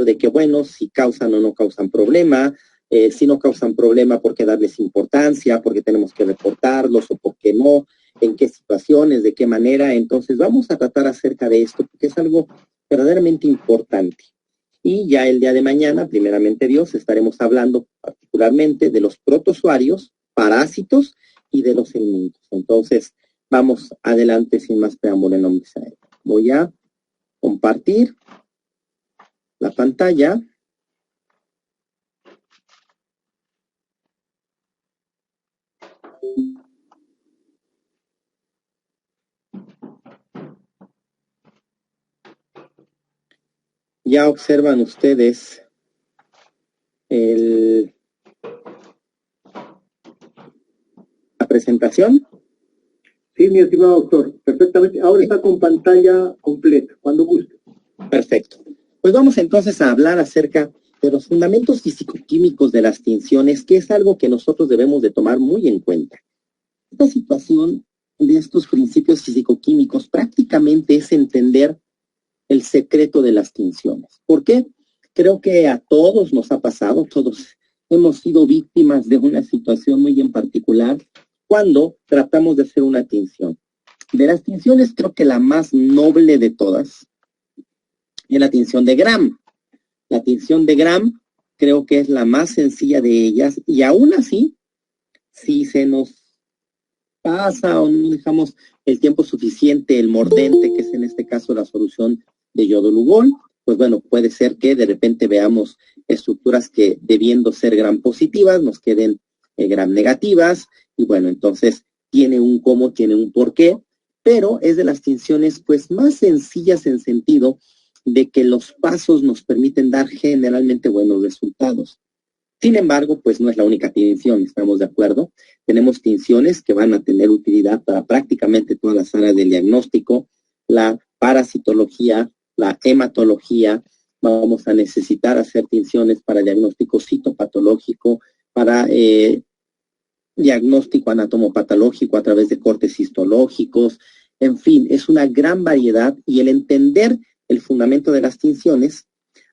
criterio de que, bueno, si causan o no causan problema, si no causan problema, ¿por qué darles importancia? ¿Por qué tenemos que reportarlos o por qué no? ¿En qué situaciones? ¿De qué manera? Entonces vamos a tratar acerca de esto porque es algo verdaderamente importante. Y ya el día de mañana, primeramente Dios, estaremos hablando particularmente de los protozoarios, parásitos y de los helmintos. Entonces, vamos adelante sin más preámbulo en nombre de Israel. Voy a compartir la pantalla. Ya observan ustedes la presentación. Sí, mi estimado doctor, perfectamente. Ahora está con pantalla completa, cuando guste. Perfecto. Pues vamos entonces a hablar acerca de los fundamentos físico-químicos de las tinciones, que es algo que nosotros debemos de tomar muy en cuenta. Esta situación de estos principios físico-químicos prácticamente es entender el secreto de las tinciones. ¿Por qué? Creo que a todos nos ha pasado, todos hemos sido víctimas de una situación muy en particular cuando tratamos de hacer una tinción. De las tinciones, creo que la más noble de todas es la tinción de Gram. La tinción de Gram creo que es la más sencilla de ellas y aún así, si se nos pasa o no dejamos el tiempo suficiente, el mordente, que es en este caso la solución de yodo-lugol, pues bueno, puede ser que de repente veamos estructuras que debiendo ser gram positivas nos queden gram negativas y bueno, entonces tiene un cómo, tiene un por qué, pero es de las tinciones pues más sencillas en sentido de que los pasos nos permiten dar generalmente buenos resultados. Sin embargo, pues no es la única tinción, ¿estamos de acuerdo? Tenemos tinciones que van a tener utilidad para prácticamente todas las áreas del diagnóstico, la parasitología, la hematología, vamos a necesitar hacer tinciones para diagnóstico citopatológico, para diagnóstico anatomopatológico a través de cortes histológicos, en fin, es una gran variedad y el entender el fundamento de las tinciones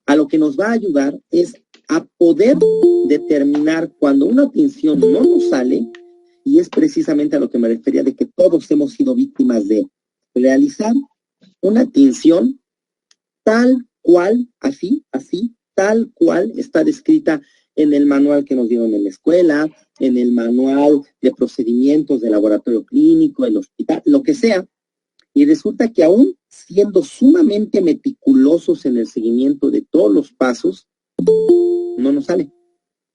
a lo que nos va a ayudar es a poder determinar cuando una tinción no nos sale, y es precisamente a lo que me refería de que todos hemos sido víctimas de realizar una tinción tal cual, así, tal cual está descrita en el manual que nos dieron en la escuela, en el manual de procedimientos de laboratorio clínico, el hospital, lo que sea. Y resulta que aún siendo sumamente meticulosos en el seguimiento de todos los pasos, no nos sale.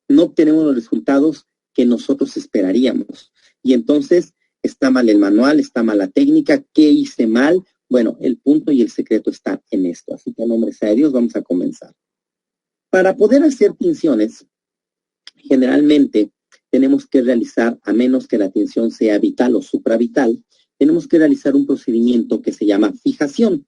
No obtenemos los resultados que nosotros esperaríamos. Y entonces está mal el manual, está mal la técnica, ¿qué hice mal? Bueno, el punto y el secreto está en esto. Así que en nombre sea de Dios, vamos a comenzar. Para poder hacer tinciones, generalmente tenemos que realizar, a menos que la tinción sea vital o supravital, tenemos que realizar un procedimiento que se llama fijación.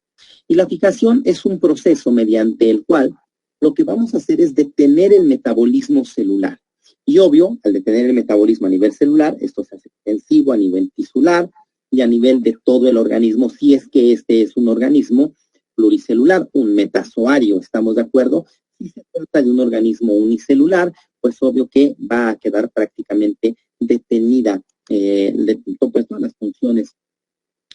Y la fijación es un proceso mediante el cual lo que vamos a hacer es detener el metabolismo celular. Y obvio, al detener el metabolismo a nivel celular, esto se hace extensivo a nivel tisular y a nivel de todo el organismo, si es que este es un organismo pluricelular, un metazoario, ¿estamos de acuerdo? Si se trata de un organismo unicelular, pues obvio que va a quedar prácticamente detenida pues, todas las funciones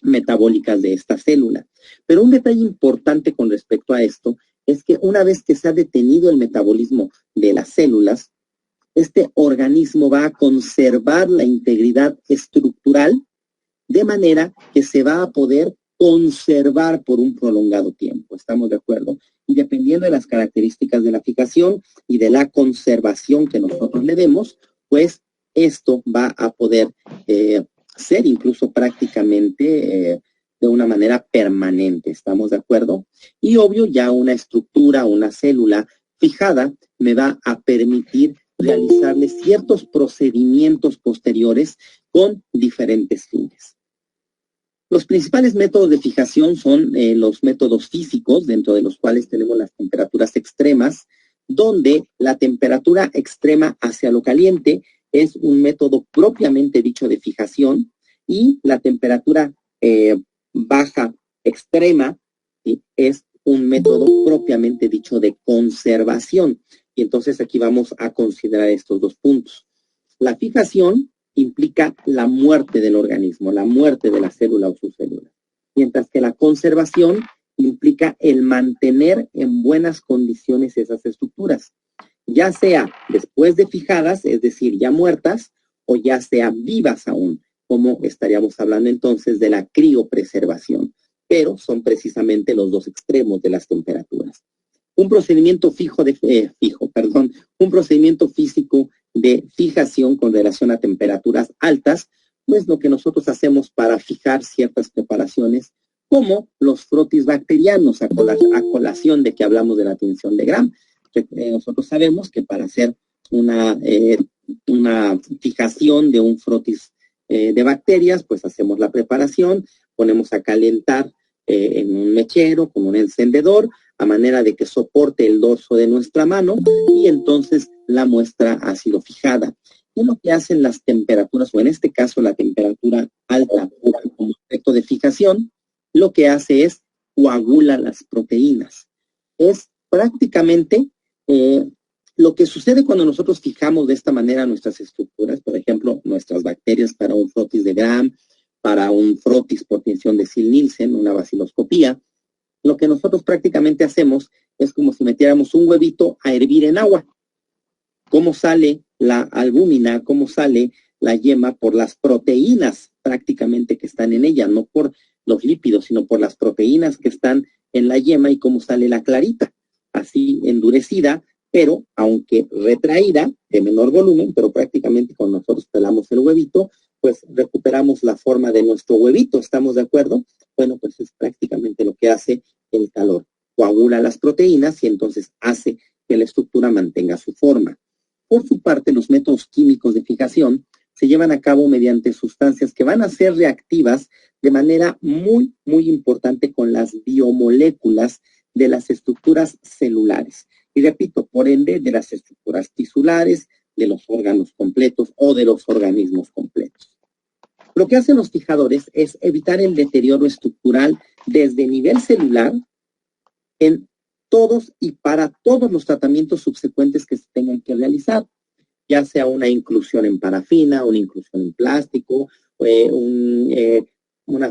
metabólicas de esta célula. Pero un detalle importante con respecto a esto es que una vez que se ha detenido el metabolismo de las células, este organismo va a conservar la integridad estructural de manera que se va a poder conservar por un prolongado tiempo. ¿Estamos de acuerdo? Y dependiendo de las características de la fijación y de la conservación que nosotros le demos, pues esto va a poder ser incluso prácticamente de una manera permanente. ¿Estamos de acuerdo? Y obvio, ya una estructura, una célula fijada me va a permitir realizarle ciertos procedimientos posteriores con diferentes fines. Los principales métodos de fijación son los métodos físicos, dentro de los cuales tenemos las temperaturas extremas, donde la temperatura extrema hacia lo caliente es un método propiamente dicho de fijación, y la temperatura baja extrema, ¿sí?, es un método propiamente dicho de conservación. Y entonces aquí vamos a considerar estos dos puntos. La fijación implica la muerte del organismo, la muerte de la célula o su célula, mientras que la conservación implica el mantener en buenas condiciones esas estructuras, ya sea después de fijadas, es decir, ya muertas, o ya sea vivas aún, como estaríamos hablando entonces de la criopreservación, pero son precisamente los dos extremos de las temperaturas. Un procedimiento un procedimiento físico de fijación con relación a temperaturas altas, pues lo que nosotros hacemos para fijar ciertas preparaciones, como los frotis bacterianos, a colación de que hablamos de la tinción de Gram. Nosotros sabemos que para hacer una fijación de un frotis de bacterias, pues hacemos la preparación, ponemos a calentar en un mechero con un encendedor, a manera de que soporte el dorso de nuestra mano, y entonces la muestra ha sido fijada. Y lo que hacen las temperaturas, o en este caso la temperatura alta como efecto de fijación, lo que hace es coagula las proteínas. Es prácticamente lo que sucede cuando nosotros fijamos de esta manera nuestras estructuras, por ejemplo, nuestras bacterias para un frotis de Gram, para un frotis por tinción de Sil-Nielsen, una baciloscopía. Lo que nosotros prácticamente hacemos es como si metiéramos un huevito a hervir en agua. ¿Cómo sale la albúmina? ¿Cómo sale la yema? Por las proteínas prácticamente que están en ella, no por los lípidos, sino por las proteínas que están en la yema, y cómo sale la clarita, así endurecida, pero aunque retraída, de menor volumen, pero prácticamente cuando nosotros pelamos el huevito, pues recuperamos la forma de nuestro huevito, ¿estamos de acuerdo? Bueno, pues es prácticamente lo que hace el calor. Coagula las proteínas y entonces hace que la estructura mantenga su forma. Por su parte, los métodos químicos de fijación se llevan a cabo mediante sustancias que van a ser reactivas de manera muy, muy importante con las biomoléculas de las estructuras celulares. Y repito, por ende, de las estructuras tisulares, de los órganos completos o de los organismos completos. Lo que hacen los fijadores es evitar el deterioro estructural desde nivel celular en todos y para todos los tratamientos subsecuentes que se tengan que realizar, ya sea una inclusión en parafina, una inclusión en plástico,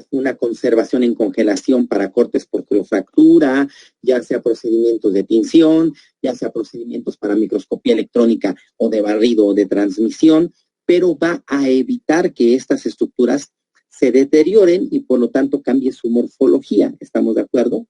una conservación en congelación para cortes por criofractura, ya sea procedimientos de tinción, ya sea procedimientos para microscopía electrónica o de barrido o de transmisión, pero va a evitar que estas estructuras se deterioren y por lo tanto cambie su morfología. ¿Estamos de acuerdo?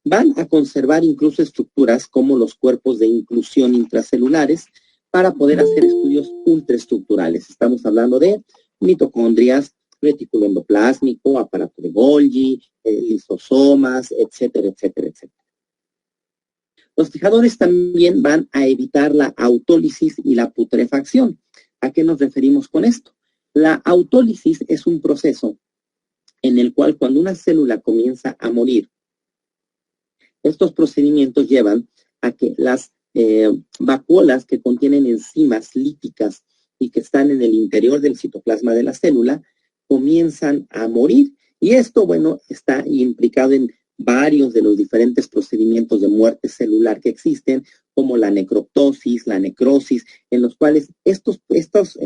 Van a conservar incluso estructuras como los cuerpos de inclusión intracelulares para poder hacer estudios ultraestructurales. Estamos hablando de mitocondrias, retículo endoplásmico, aparato de Golgi, lisosomas, etcétera, etcétera, etcétera. Los fijadores también van a evitar la autólisis y la putrefacción. ¿A qué nos referimos con esto? La autólisis es un proceso en el cual cuando una célula comienza a morir, estos procedimientos llevan a que las vacuolas que contienen enzimas líticas y que están en el interior del citoplasma de la célula comienzan a morir. Y esto, bueno, está implicado en varios de los diferentes procedimientos de muerte celular que existen, como la necroptosis, la necrosis, en los cuales estas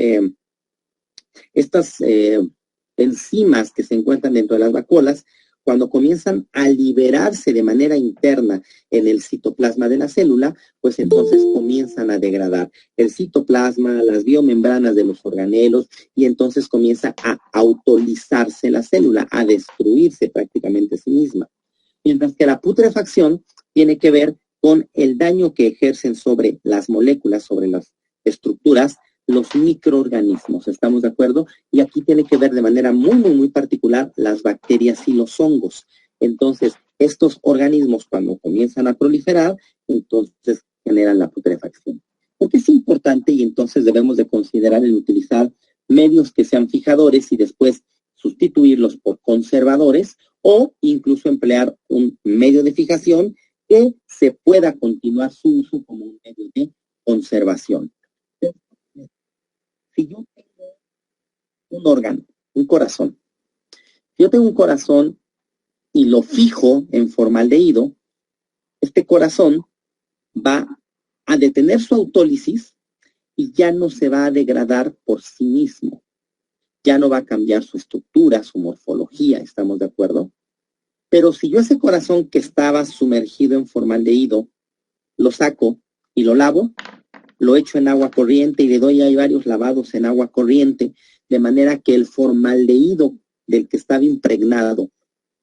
enzimas que se encuentran dentro de las vacuolas, cuando comienzan a liberarse de manera interna en el citoplasma de la célula, pues entonces comienzan a degradar el citoplasma, las biomembranas de los organelos, y entonces comienza a autolizarse la célula, a destruirse prácticamente a sí misma. Mientras que la putrefacción tiene que ver con el daño que ejercen sobre las moléculas, sobre las estructuras, los microorganismos, ¿estamos de acuerdo? Y aquí tiene que ver de manera muy, muy, muy particular las bacterias y los hongos. Entonces, estos organismos cuando comienzan a proliferar, entonces generan la putrefacción. Porque es importante y entonces debemos de considerar el utilizar medios que sean fijadores y después sustituirlos por conservadores, o incluso emplear un medio de fijación que se pueda continuar su uso como un medio de conservación. Si yo tengo un órgano, un corazón, si yo tengo un corazón y lo fijo en formaldehído, este corazón va a detener su autólisis y ya no se va a degradar por sí mismo. Ya no va a cambiar su estructura, su morfología, ¿estamos de acuerdo? Pero si yo ese corazón que estaba sumergido en formaldehído lo saco y lo lavo, lo echo en agua corriente y le doy ahí varios lavados en agua corriente, de manera que el formaldehído del que estaba impregnado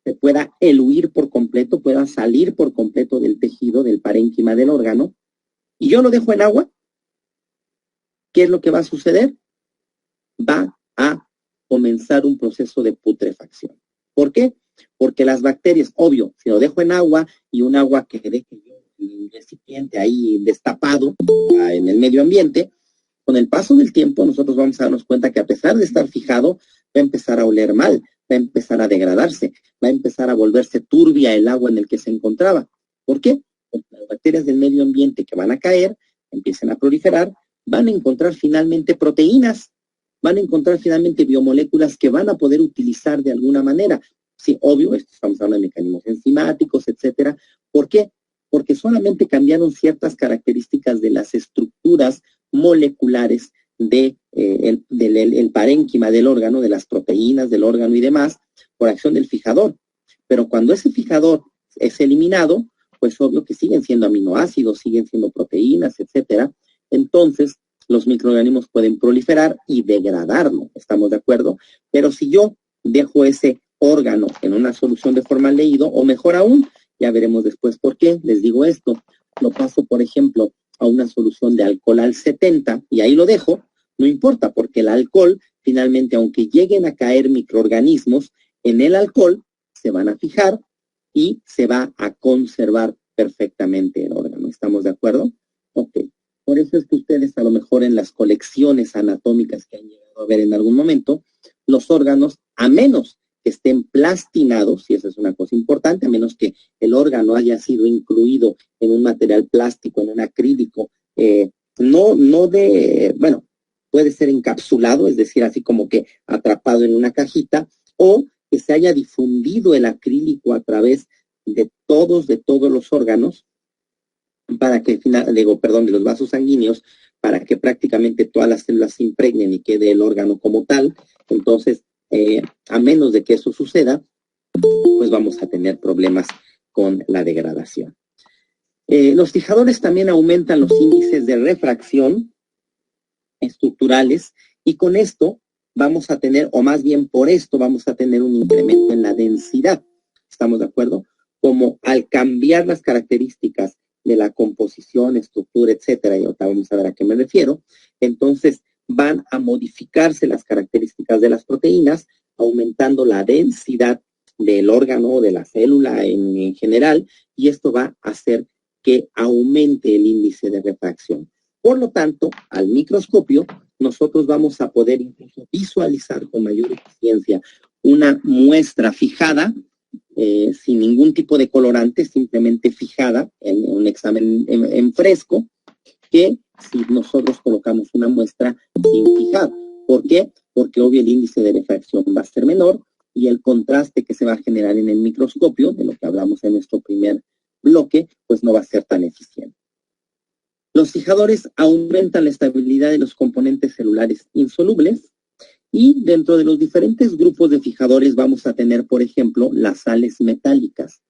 se pueda eluir por completo, pueda salir por completo del tejido, del parénquima del órgano, y yo lo dejo en agua, ¿qué es lo que va a suceder? Va a comenzar un proceso de putrefacción. ¿Por qué? Porque las bacterias, obvio, si lo dejo en agua y un agua que deje yo en un recipiente ahí destapado en el medio ambiente, con el paso del tiempo nosotros vamos a darnos cuenta que a pesar de estar fijado, va a empezar a oler mal, va a empezar a degradarse, va a empezar a volverse turbia el agua en el que se encontraba. ¿Por qué? Porque las bacterias del medio ambiente que van a caer, empiezan a proliferar, van a encontrar finalmente proteínas, van a encontrar finalmente biomoléculas que van a poder utilizar de alguna manera. Sí, obvio, estamos hablando de mecanismos enzimáticos, etcétera. ¿Por qué? Porque solamente cambiaron ciertas características de las estructuras moleculares del parénquima del órgano, de las proteínas del órgano y demás, por acción del fijador. Pero cuando ese fijador es eliminado, pues obvio que siguen siendo aminoácidos, siguen siendo proteínas, etcétera. Entonces, los microorganismos pueden proliferar y degradarlo, ¿estamos de acuerdo? Pero si yo dejo ese órgano en una solución de formaldehído, o mejor aún, ya veremos después por qué, les digo esto, lo paso, por ejemplo, a una solución de alcohol al 70 y ahí lo dejo, no importa, porque el alcohol, finalmente, aunque lleguen a caer microorganismos, en el alcohol se van a fijar y se va a conservar perfectamente el órgano. ¿Estamos de acuerdo? Ok. Por eso es que ustedes a lo mejor en las colecciones anatómicas que han llegado a ver en algún momento, los órganos, a menos que estén plastinados, y eso es una cosa importante, a menos que el órgano haya sido incluido en un material plástico, en un acrílico, bueno, puede ser encapsulado, es decir, así como que atrapado en una cajita, o que se haya difundido el acrílico a través de todos los órganos, para que, de los vasos sanguíneos, para que prácticamente todas las células se impregnen y quede el órgano como tal. Entonces, a menos de que eso suceda, pues vamos a tener problemas con la degradación. Los fijadores también aumentan los índices de refracción estructurales y con esto vamos a tener, o más bien por esto vamos a tener un incremento en la densidad. ¿Estamos de acuerdo? Como al cambiar las características de la composición, estructura, etcétera, y ahorita vamos a ver a qué me refiero, entonces van a modificarse las características de las proteínas, aumentando la densidad del órgano o de la célula en general, y esto va a hacer que aumente el índice de refracción. Por lo tanto, al microscopio, nosotros vamos a poder incluso visualizar con mayor eficiencia una muestra fijada, sin ningún tipo de colorante, simplemente fijada en un examen en fresco, que si nosotros colocamos una muestra sin fijar. ¿Por qué? Porque obvio el índice de refracción va a ser menor y el contraste que se va a generar en el microscopio, de lo que hablamos en nuestro primer bloque, pues no va a ser tan eficiente. Los fijadores aumentan la estabilidad de los componentes celulares insolubles y dentro de los diferentes grupos de fijadores vamos a tener, por ejemplo, las sales metálicas.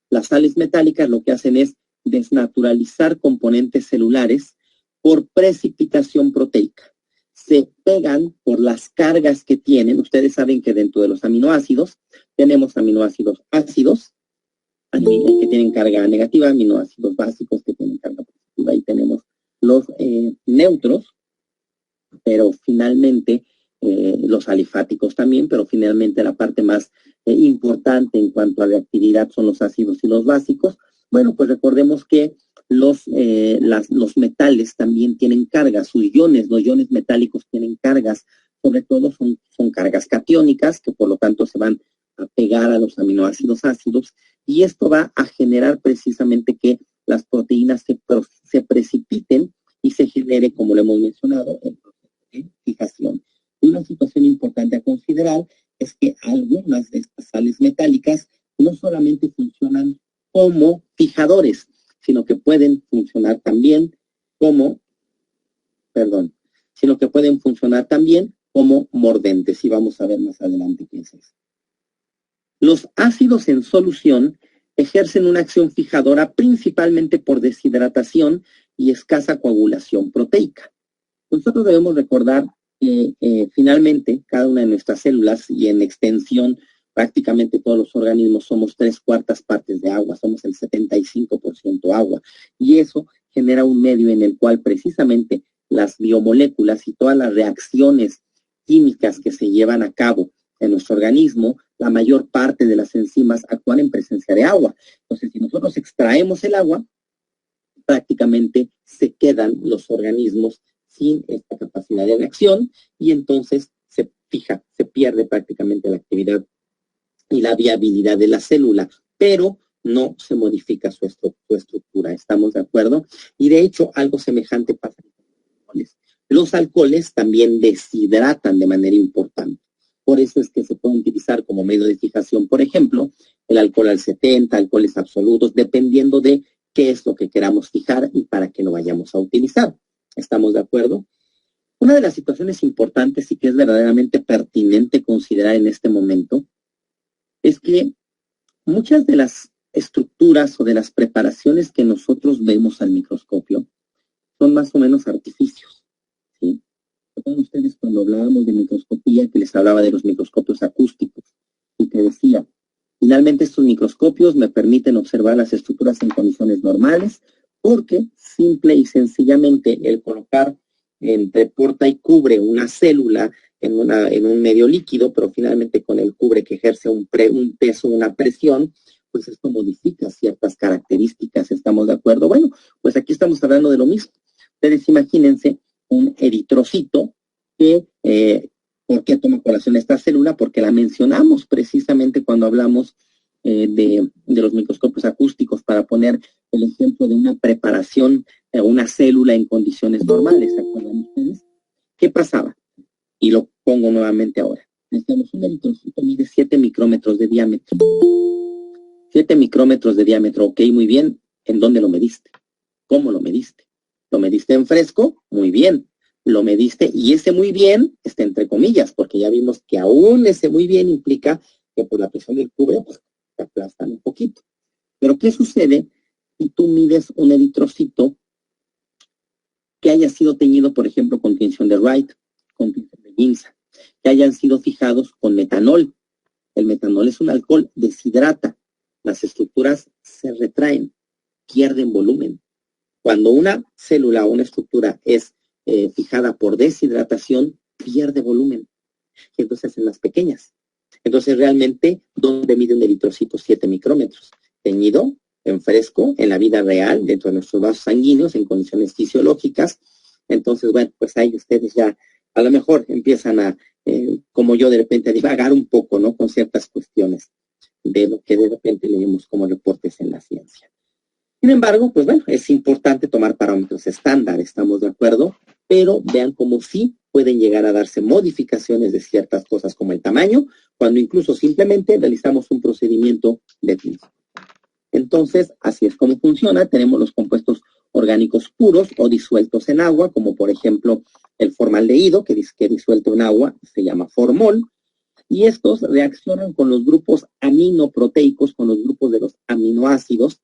Las sales metálicas lo que hacen es desnaturalizar componentes celulares por precipitación proteica. Se pegan por las cargas que tienen. Ustedes saben que dentro de los aminoácidos tenemos aminoácidos ácidos, que tienen carga negativa, aminoácidos básicos que tienen carga positiva, y tenemos los neutros, pero finalmente los alifáticos también, pero finalmente la parte más importante en cuanto a reactividad son los ácidos y los básicos. Bueno, pues recordemos que los metales también tienen cargas, sus iones, los iones metálicos tienen cargas, sobre todo son cargas catiónicas, que por lo tanto se van a pegar a los aminoácidos ácidos, y esto va a generar precisamente que las proteínas se precipiten y se genere, como lo hemos mencionado, el proceso de fijación. Y una situación importante a considerar es que algunas de estas sales metálicas no solamente funcionan como fijadores, sino que pueden funcionar también como, sino que pueden funcionar también como mordentes, y vamos a ver más adelante qué es eso. Los ácidos en solución ejercen una acción fijadora principalmente por deshidratación y escasa coagulación proteica. Nosotros debemos recordar que finalmente cada una de nuestras células, y en extensión prácticamente todos los organismos, somos 3/4 partes de agua, somos el 75% agua, y eso genera un medio en el cual precisamente las biomoléculas y todas las reacciones químicas que se llevan a cabo en nuestro organismo, la mayor parte de las enzimas actúan en presencia de agua. Entonces, si nosotros extraemos el agua, prácticamente se quedan los organismos sin esta capacidad de reacción, y entonces se pierde prácticamente la actividad y la viabilidad de la célula, pero no se modifica su estructura. ¿Estamos de acuerdo? Y de hecho, algo semejante pasa con los alcoholes. Los alcoholes también deshidratan de manera importante. Por eso es que se puede utilizar como medio de fijación, por ejemplo, el alcohol al 70, alcoholes absolutos, dependiendo de qué es lo que queramos fijar y para qué lo vayamos a utilizar. ¿Estamos de acuerdo? Una de las situaciones importantes y que es verdaderamente pertinente considerar en este momento es que muchas de las estructuras o de las preparaciones que nosotros vemos al microscopio son más o menos artificios, ¿sí? ¿Recuerdan ustedes cuando hablábamos de microscopía, que les hablaba de los microscopios acústicos y que decía, finalmente estos microscopios me permiten observar las estructuras en condiciones normales, porque simple y sencillamente el colocar entre porta y cubre una célula en un medio líquido, pero finalmente con el cubre que ejerce un peso, una presión, pues esto modifica ciertas características. ¿Estamos de acuerdo? Bueno, pues aquí estamos hablando de lo mismo. Ustedes imagínense un eritrocito que, ¿por qué toma colación esta célula? Porque la mencionamos precisamente cuando hablamos de los microscopios acústicos, para poner el ejemplo de una preparación, una célula en condiciones normales. ¿Se acuerdan ustedes? ¿Qué pasaba? Y lo pongo nuevamente ahora. Necesitamos un eritrocito, mide 7 micrómetros de diámetro. 7 micrómetros de diámetro, ok, muy bien. ¿En dónde lo mediste? ¿Cómo lo mediste? ¿Lo mediste en fresco? Muy bien. Lo mediste, y ese muy bien está entre comillas, porque ya vimos que aún ese muy bien implica que por la presión del cubre, pues te aplastan un poquito. Pero ¿qué sucede si tú mides un eritrocito que haya sido teñido, por ejemplo, con tinción de Wright, con tinción de Ginza, que hayan sido fijados con metanol? El metanol es un alcohol, deshidrata, las estructuras se retraen, pierden volumen. Cuando una célula o una estructura es fijada por deshidratación, pierde volumen, y entonces hacen las pequeñas. Entonces realmente, ¿dónde mide un eritrocito? 7 micrómetros, teñido en fresco, en la vida real, dentro de nuestros vasos sanguíneos, en condiciones fisiológicas. Entonces, bueno, pues ahí ustedes ya a lo mejor empiezan a, como yo de repente, a divagar un poco, ¿no? Con ciertas cuestiones de lo que de repente leemos como reportes en la ciencia. Sin embargo, pues bueno, es importante tomar parámetros estándar, ¿estamos de acuerdo? Pero vean cómo sí pueden llegar a darse modificaciones de ciertas cosas como el tamaño, cuando incluso simplemente realizamos un procedimiento de pinza. Entonces, así es como funciona. Tenemos los compuestos orgánicos puros o disueltos en agua, como por ejemplo el formaldehído, que disuelto en agua se llama formol, y estos reaccionan con los grupos aminoproteicos, con los grupos de los aminoácidos,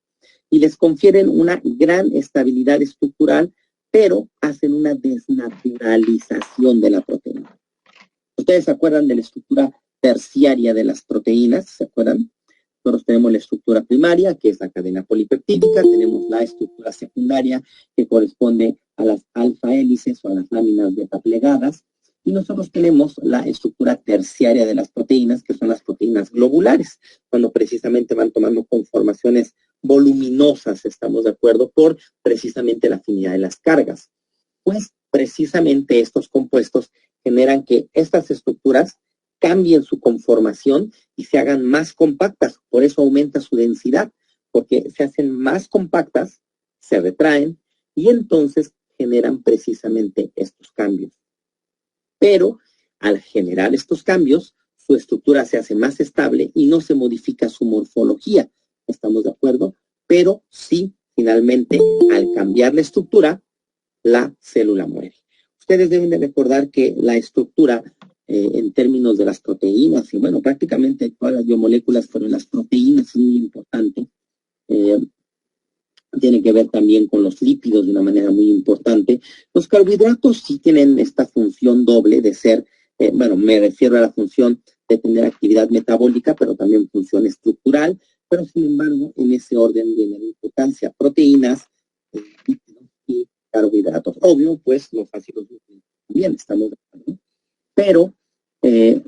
y les confieren una gran estabilidad estructural, pero hacen una desnaturalización de la proteína. ¿Ustedes se acuerdan de la estructura terciaria de las proteínas? ¿Se acuerdan? Nosotros tenemos la estructura primaria, que es la cadena polipeptídica, tenemos la estructura secundaria, que corresponde a las alfa hélices o a las láminas beta plegadas, y nosotros tenemos la estructura terciaria de las proteínas, que son las proteínas globulares, cuando precisamente van tomando conformaciones voluminosas, ¿estamos de acuerdo? Por precisamente la afinidad de las cargas. Pues precisamente estos compuestos generan que estas estructuras cambien su conformación y se hagan más compactas. Por eso aumenta su densidad, porque se hacen más compactas, se retraen y entonces generan precisamente estos cambios. Pero al generar estos cambios, su estructura se hace más estable y no se modifica su morfología. ¿Estamos de acuerdo? Pero sí finalmente, al cambiar la estructura, la célula muere. Ustedes deben de recordar que la estructura, en términos de las proteínas, y bueno, prácticamente todas las biomoléculas, pero las proteínas es muy importante. Tiene que ver también con los lípidos de una manera muy importante. Los carbohidratos sí tienen esta función doble de ser, bueno, me refiero a la función de tener actividad metabólica, pero también función estructural, pero sin embargo, en ese orden viene la importancia, proteínas, lípidos y carbohidratos. Obvio, pues los ácidos nucleicos también estamos de acuerdo. Pero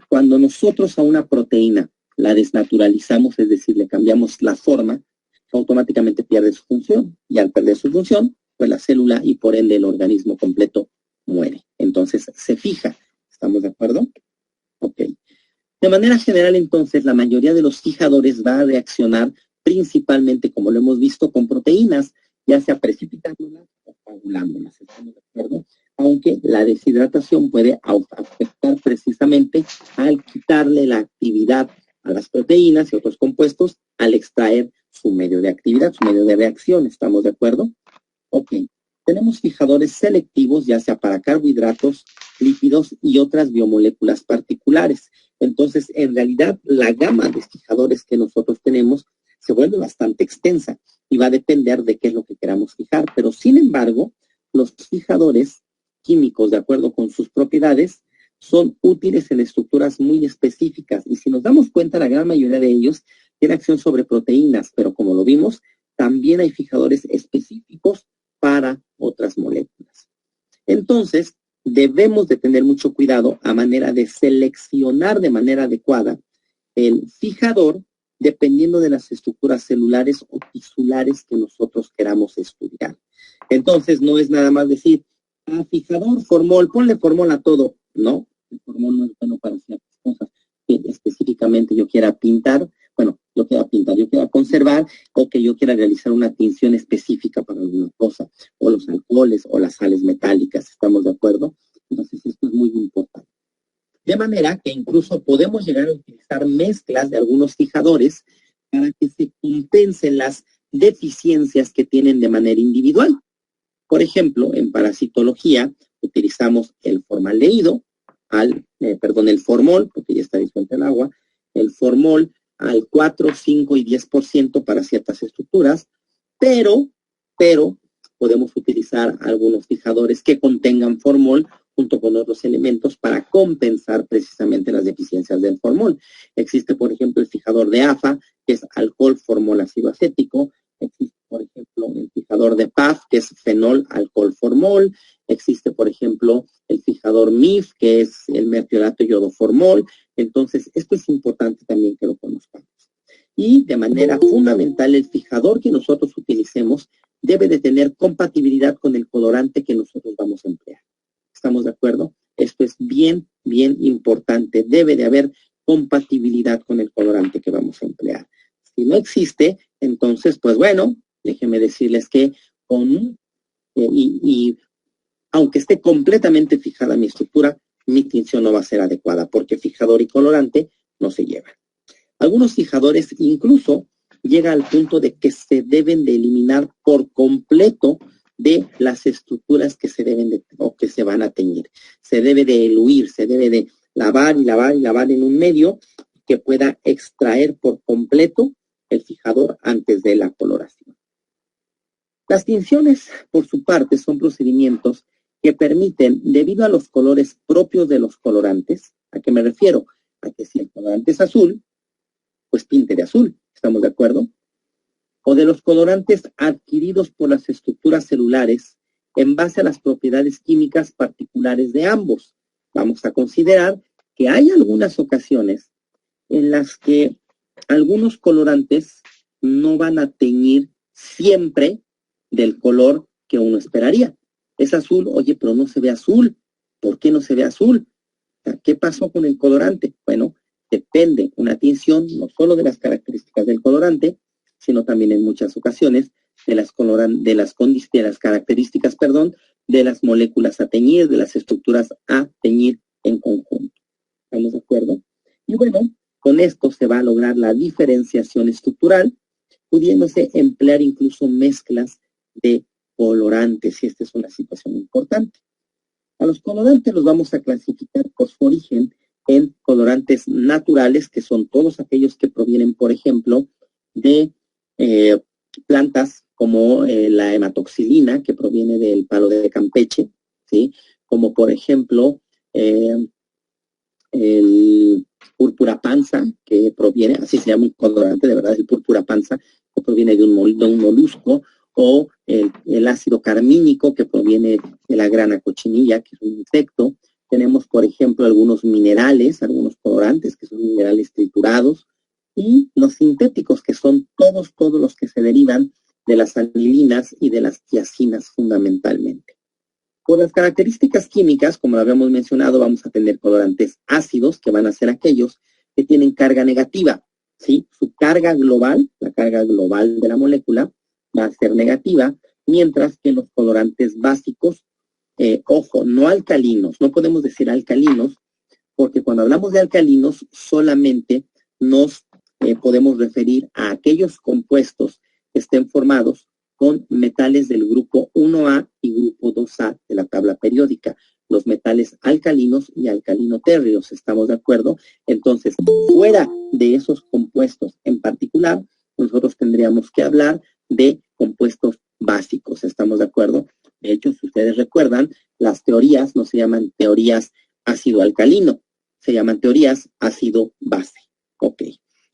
cuando nosotros a una proteína la desnaturalizamos, es decir, le cambiamos la forma, automáticamente pierde su función, y al perder su función, pues la célula y por ende el organismo completo muere. Entonces se fija. ¿Estamos de acuerdo? Ok. De manera general, entonces, la mayoría de los fijadores va a reaccionar principalmente, como lo hemos visto, con proteínas, ya sea precipitándolas o coagulándolas. ¿Estamos de acuerdo? Aunque la deshidratación puede afectar precisamente al quitarle la actividad a las proteínas y otros compuestos al extraer su medio de actividad, su medio de reacción. ¿Estamos de acuerdo? Ok. Tenemos fijadores selectivos, ya sea para carbohidratos, lípidos y otras biomoléculas particulares. Entonces, en realidad, la gama de fijadores que nosotros tenemos se vuelve bastante extensa y va a depender de qué es lo que queramos fijar. Pero, sin embargo, los fijadores químicos, de acuerdo con sus propiedades, son útiles en estructuras muy específicas. Y si nos damos cuenta, la gran mayoría de ellos tiene acción sobre proteínas, pero como lo vimos, también hay fijadores específicos para otras moléculas. Entonces, debemos de tener mucho cuidado a manera de seleccionar de manera adecuada el fijador dependiendo de las estructuras celulares o tisulares que nosotros queramos estudiar. Entonces, no es nada más decir, fijador, formol, ponle formol a todo. No, el formol no es bueno para ciertas cosas que específicamente yo quiera pintar. Bueno, yo quiera conservar, o que yo quiera realizar una tinción específica para alguna cosa, o los alcoholes o las sales metálicas. ¿Estamos de acuerdo? Entonces, esto es muy importante. De manera que incluso podemos llegar a utilizar mezclas de algunos fijadores para que se compensen las deficiencias que tienen de manera individual. Por ejemplo, en parasitología utilizamos el formaldehído, el formol, porque ya está disuelto en agua, el formol al 4, 5 y 10% para ciertas estructuras, pero podemos utilizar algunos fijadores que contengan formol junto con otros elementos para compensar precisamente las deficiencias del formol. Existe, por ejemplo, el fijador de AFA, que es alcohol formol ácido acético. Existe, por ejemplo, el fijador de PAF, que es fenol alcohol formol. Existe, por ejemplo, el fijador MIF, que es el mertiolato yodo formol. Entonces, esto es importante también que lo conozcamos. Y de manera fundamental, el fijador que nosotros utilicemos debe de tener compatibilidad con el colorante que nosotros vamos a emplear. ¿Estamos de acuerdo? Esto es bien, bien importante. Debe de haber compatibilidad con el colorante que vamos a emplear. Si no existe, entonces, pues bueno, déjenme decirles que aunque esté completamente fijada mi estructura, mi tinción no va a ser adecuada, porque fijador y colorante no se llevan. Algunos fijadores incluso llegan al punto de que se deben de eliminar por completo de las estructuras que se deben de, o que se van a teñir. Se debe de eluir, se debe de lavar y lavar y lavar en un medio que pueda extraer por completo el fijador antes de la coloración. Las tinciones, por su parte, son procedimientos que permiten, debido a los colores propios de los colorantes, ¿a qué me refiero? A que si el colorante es azul, pues pinte de azul, ¿estamos de acuerdo? O de los colorantes adquiridos por las estructuras celulares en base a las propiedades químicas particulares de ambos. Vamos a considerar que hay algunas ocasiones en las que algunos colorantes no van a teñir siempre del color que uno esperaría. Es azul, oye, pero no se ve azul. ¿Por qué no se ve azul? ¿Qué pasó con el colorante? Bueno, depende una tinción no solo de las características del colorante, sino también en muchas ocasiones de las características de las moléculas a teñir, de las estructuras a teñir en conjunto. ¿Estamos de acuerdo? Y bueno, con esto se va a lograr la diferenciación estructural pudiéndose emplear incluso mezclas de colorantes, y esta es una situación importante. A los colorantes los vamos a clasificar por su origen en colorantes naturales, que son todos aquellos que provienen, por ejemplo, de plantas como la hematoxilina, que proviene del palo de Campeche, ¿sí? Como por ejemplo el púrpura panza, que proviene, así se llama un colorante, de verdad, el púrpura panza, que proviene de un molusco, o el ácido carmínico, que proviene de la grana cochinilla, que es un insecto. Tenemos, por ejemplo, algunos minerales, algunos colorantes, que son minerales triturados, y los sintéticos, que son todos los que se derivan de las anilinas y de las tiacinas fundamentalmente. Por las características químicas, como lo habíamos mencionado, vamos a tener colorantes ácidos, que van a ser aquellos que tienen carga negativa, ¿sí? Su carga global, la carga global de la molécula, va a ser negativa, mientras que los colorantes básicos, ojo, no alcalinos, no podemos decir alcalinos, porque cuando hablamos de alcalinos solamente nos podemos referir a aquellos compuestos que estén formados con metales del grupo 1A y grupo 2A de la tabla periódica, los metales alcalinos y alcalino-térreos, ¿estamos de acuerdo? Entonces, fuera de esos compuestos en particular, nosotros tendríamos que hablar de compuestos básicos, ¿estamos de acuerdo? De hecho, si ustedes recuerdan, las teorías no se llaman teorías ácido-alcalino, se llaman teorías ácido-base. Ok.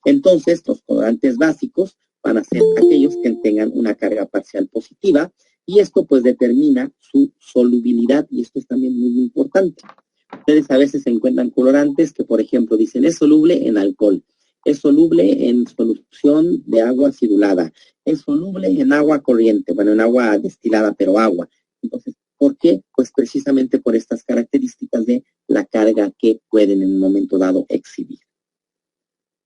Entonces, los colorantes básicos van a ser aquellos que tengan una carga parcial positiva, y esto pues determina su solubilidad, y esto es también muy importante. Ustedes a veces encuentran colorantes que, por ejemplo, dicen es soluble en alcohol, es soluble en solución de agua acidulada, es soluble en agua corriente, bueno, en agua destilada, pero agua. Entonces, ¿por qué? Pues precisamente por estas características de la carga que pueden en un momento dado exhibir.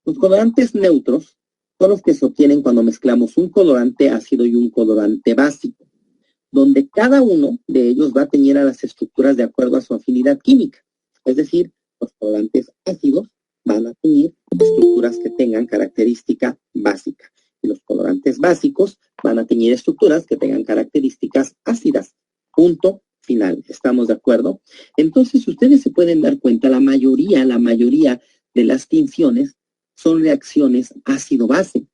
Los colorantes neutros son los que se obtienen cuando mezclamos un colorante ácido y un colorante básico, donde cada uno de ellos va a teñir a las estructuras de acuerdo a su afinidad química. Es decir, los colorantes ácidos van a teñir estructuras que tengan característica básica, y los colorantes básicos van a teñir estructuras que tengan características ácidas. Punto final. ¿Estamos de acuerdo? Entonces, ustedes se pueden dar cuenta, la mayoría de las tinciones son reacciones ácido-base.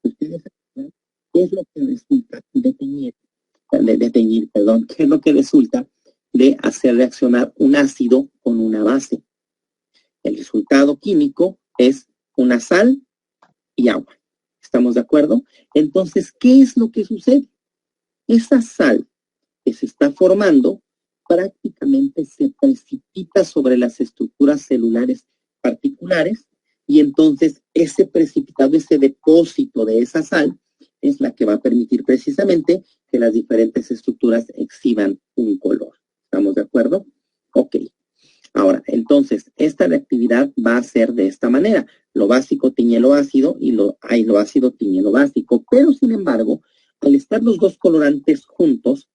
Ustedes saben qué es lo que resulta de teñir, qué es lo que resulta de hacer reaccionar un ácido con una base. El resultado químico es una sal y agua. ¿Estamos de acuerdo? Entonces, ¿qué es lo que sucede? Esa sal que se está formando prácticamente se precipita sobre las estructuras celulares particulares, y entonces ese precipitado, ese depósito de esa sal, es la que va a permitir precisamente que las diferentes estructuras exhiban un color. ¿Estamos de acuerdo? Ok. Ahora, entonces, esta reactividad va a ser de esta manera. Lo básico tiñe lo ácido y lo ácido tiñe lo básico. Pero, sin embargo, al estar los dos colorantes juntos,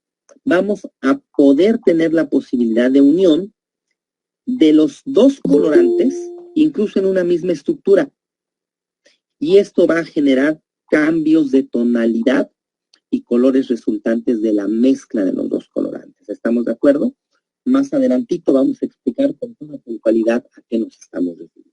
vamos a poder tener la posibilidad de unión de los dos colorantes, incluso en una misma estructura. Y esto va a generar cambios de tonalidad y colores resultantes de la mezcla de los dos colorantes. ¿Estamos de acuerdo? Más adelantito vamos a explicar con toda puntualidad a qué nos estamos refiriendo.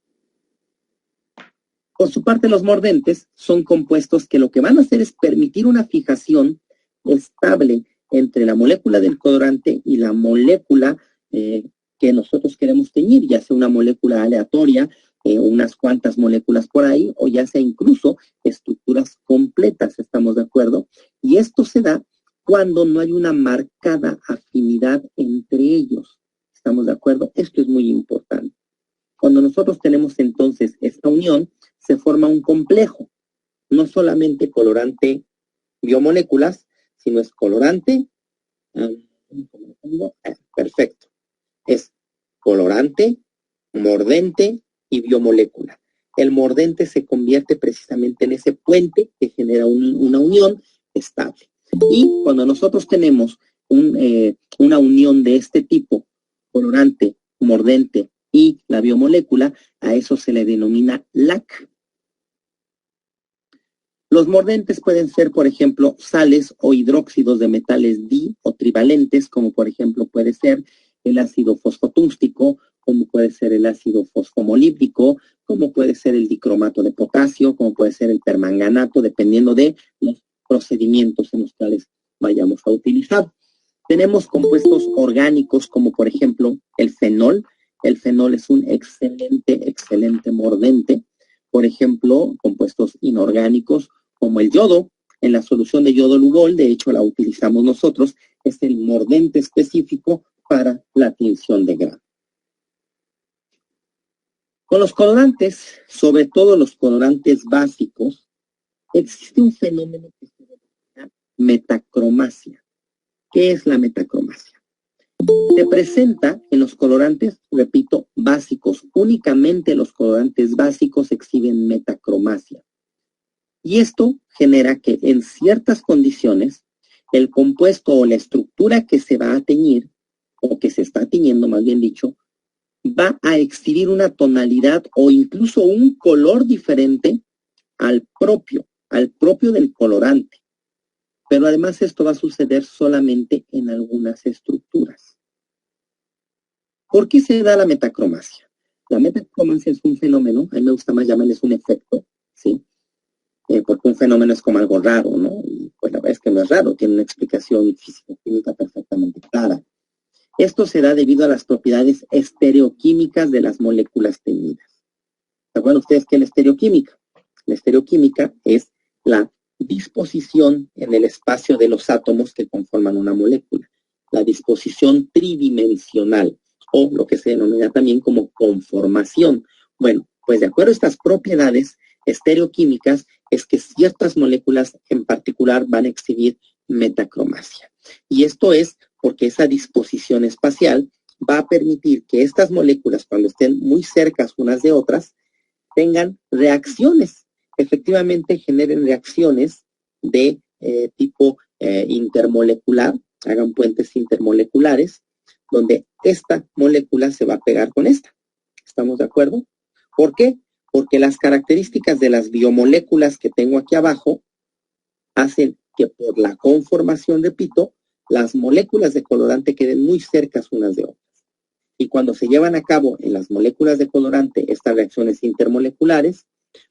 Por su parte, los mordentes son compuestos que lo que van a hacer es permitir una fijación estable entre la molécula del colorante y la molécula que nosotros queremos teñir, ya sea una molécula aleatoria, unas cuantas moléculas por ahí, o ya sea incluso estructuras completas. ¿Estamos de acuerdo? Y esto se da cuando no hay una marcada afinidad entre ellos. ¿Estamos de acuerdo? Esto es muy importante. Cuando nosotros tenemos entonces esta unión, se forma un complejo, no solamente colorante biomoléculas, sino es colorante, perfecto, es colorante, mordente y biomolécula. El mordente se convierte precisamente en ese puente que genera una unión estable. Y cuando nosotros tenemos una unión de este tipo, colorante, mordente y la biomolécula, a eso se le denomina LAC. Los mordentes pueden ser, por ejemplo, sales o hidróxidos de metales di o trivalentes, como por ejemplo puede ser el ácido fosfotúnstico, como puede ser el ácido fosfomolíbdico, como puede ser el dicromato de potasio, como puede ser el permanganato, dependiendo de los procedimientos en los cuales vayamos a utilizar. Tenemos compuestos orgánicos, como por ejemplo el fenol. El fenol es un excelente mordente. Por ejemplo, compuestos inorgánicos, como el yodo. En la solución de yodo Lugol, de hecho la utilizamos nosotros, es el mordente específico para la tinción de grano. Con los colorantes, sobre todo los colorantes básicos, existe un fenómeno que se denomina metacromacia. ¿Qué es la metacromacia? Se presenta en los colorantes, repito, básicos. Únicamente los colorantes básicos exhiben metacromacia. Y esto genera que en ciertas condiciones el compuesto o la estructura que se va a teñir, o que se está teñiendo, más bien dicho, va a exhibir una tonalidad o incluso un color diferente al propio del colorante. Pero además esto va a suceder solamente en algunas estructuras. ¿Por qué se da la metacromacia? La metacromacia es un fenómeno, a mí me gusta más llamarles un efecto, ¿sí? Porque un fenómeno es como algo raro, ¿no? Y pues la verdad es que no es raro, tiene una explicación físico-química perfectamente clara. Esto se da debido a las propiedades estereoquímicas de las moléculas teñidas. ¿Se acuerdan ustedes qué es la estereoquímica? La estereoquímica es la disposición en el espacio de los átomos que conforman una molécula. La disposición tridimensional, o lo que se denomina también como conformación. Bueno, pues de acuerdo a estas propiedades estereoquímicas es que ciertas moléculas en particular van a exhibir metacromacia. Y esto es porque esa disposición espacial va a permitir que estas moléculas, cuando estén muy cercas unas de otras, tengan reacciones, efectivamente generen reacciones de tipo intermolecular, hagan puentes intermoleculares, donde esta molécula se va a pegar con esta. ¿Estamos de acuerdo? ¿Por qué? Porque las características de las biomoléculas que tengo aquí abajo hacen que por la conformación, repito, las moléculas de colorante queden muy cercas unas de otras. Y cuando se llevan a cabo en las moléculas de colorante estas reacciones intermoleculares,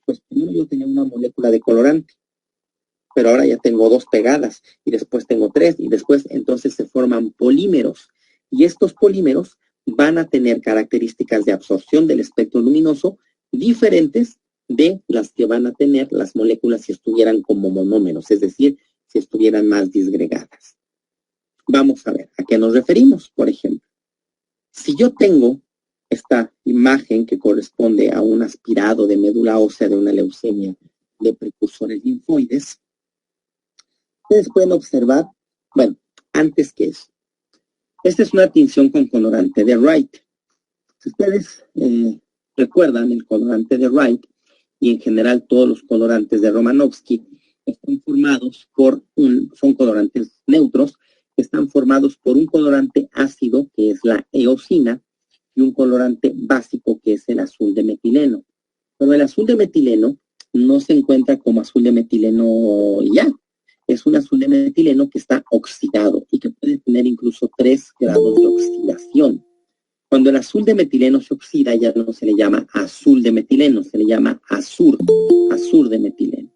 pues primero yo tenía una molécula de colorante, pero ahora ya tengo dos pegadas, y después tengo tres, y después entonces se forman polímeros. Y estos polímeros van a tener características de absorción del espectro luminoso diferentes de las que van a tener las moléculas si estuvieran como monómeros, es decir, si estuvieran más disgregadas. Vamos a ver a qué nos referimos, por ejemplo. Si yo tengo esta imagen que corresponde a un aspirado de médula ósea de una leucemia de precursores linfoides, ustedes pueden observar, bueno, antes que eso, esta es una tinción con colorante de Wright. Si ustedes recuerdan el colorante de Wright y en general todos los colorantes de Romanowsky están formados por son colorantes neutros, están formados por un colorante ácido que es la eosina y un colorante básico que es el azul de metileno. Pero el azul de metileno no se encuentra como azul de metileno ya. Es un azul de metileno que está oxidado y que puede tener incluso 3 grados de oxidación. Cuando el azul de metileno se oxida ya no se le llama azul de metileno, se le llama azur de metileno.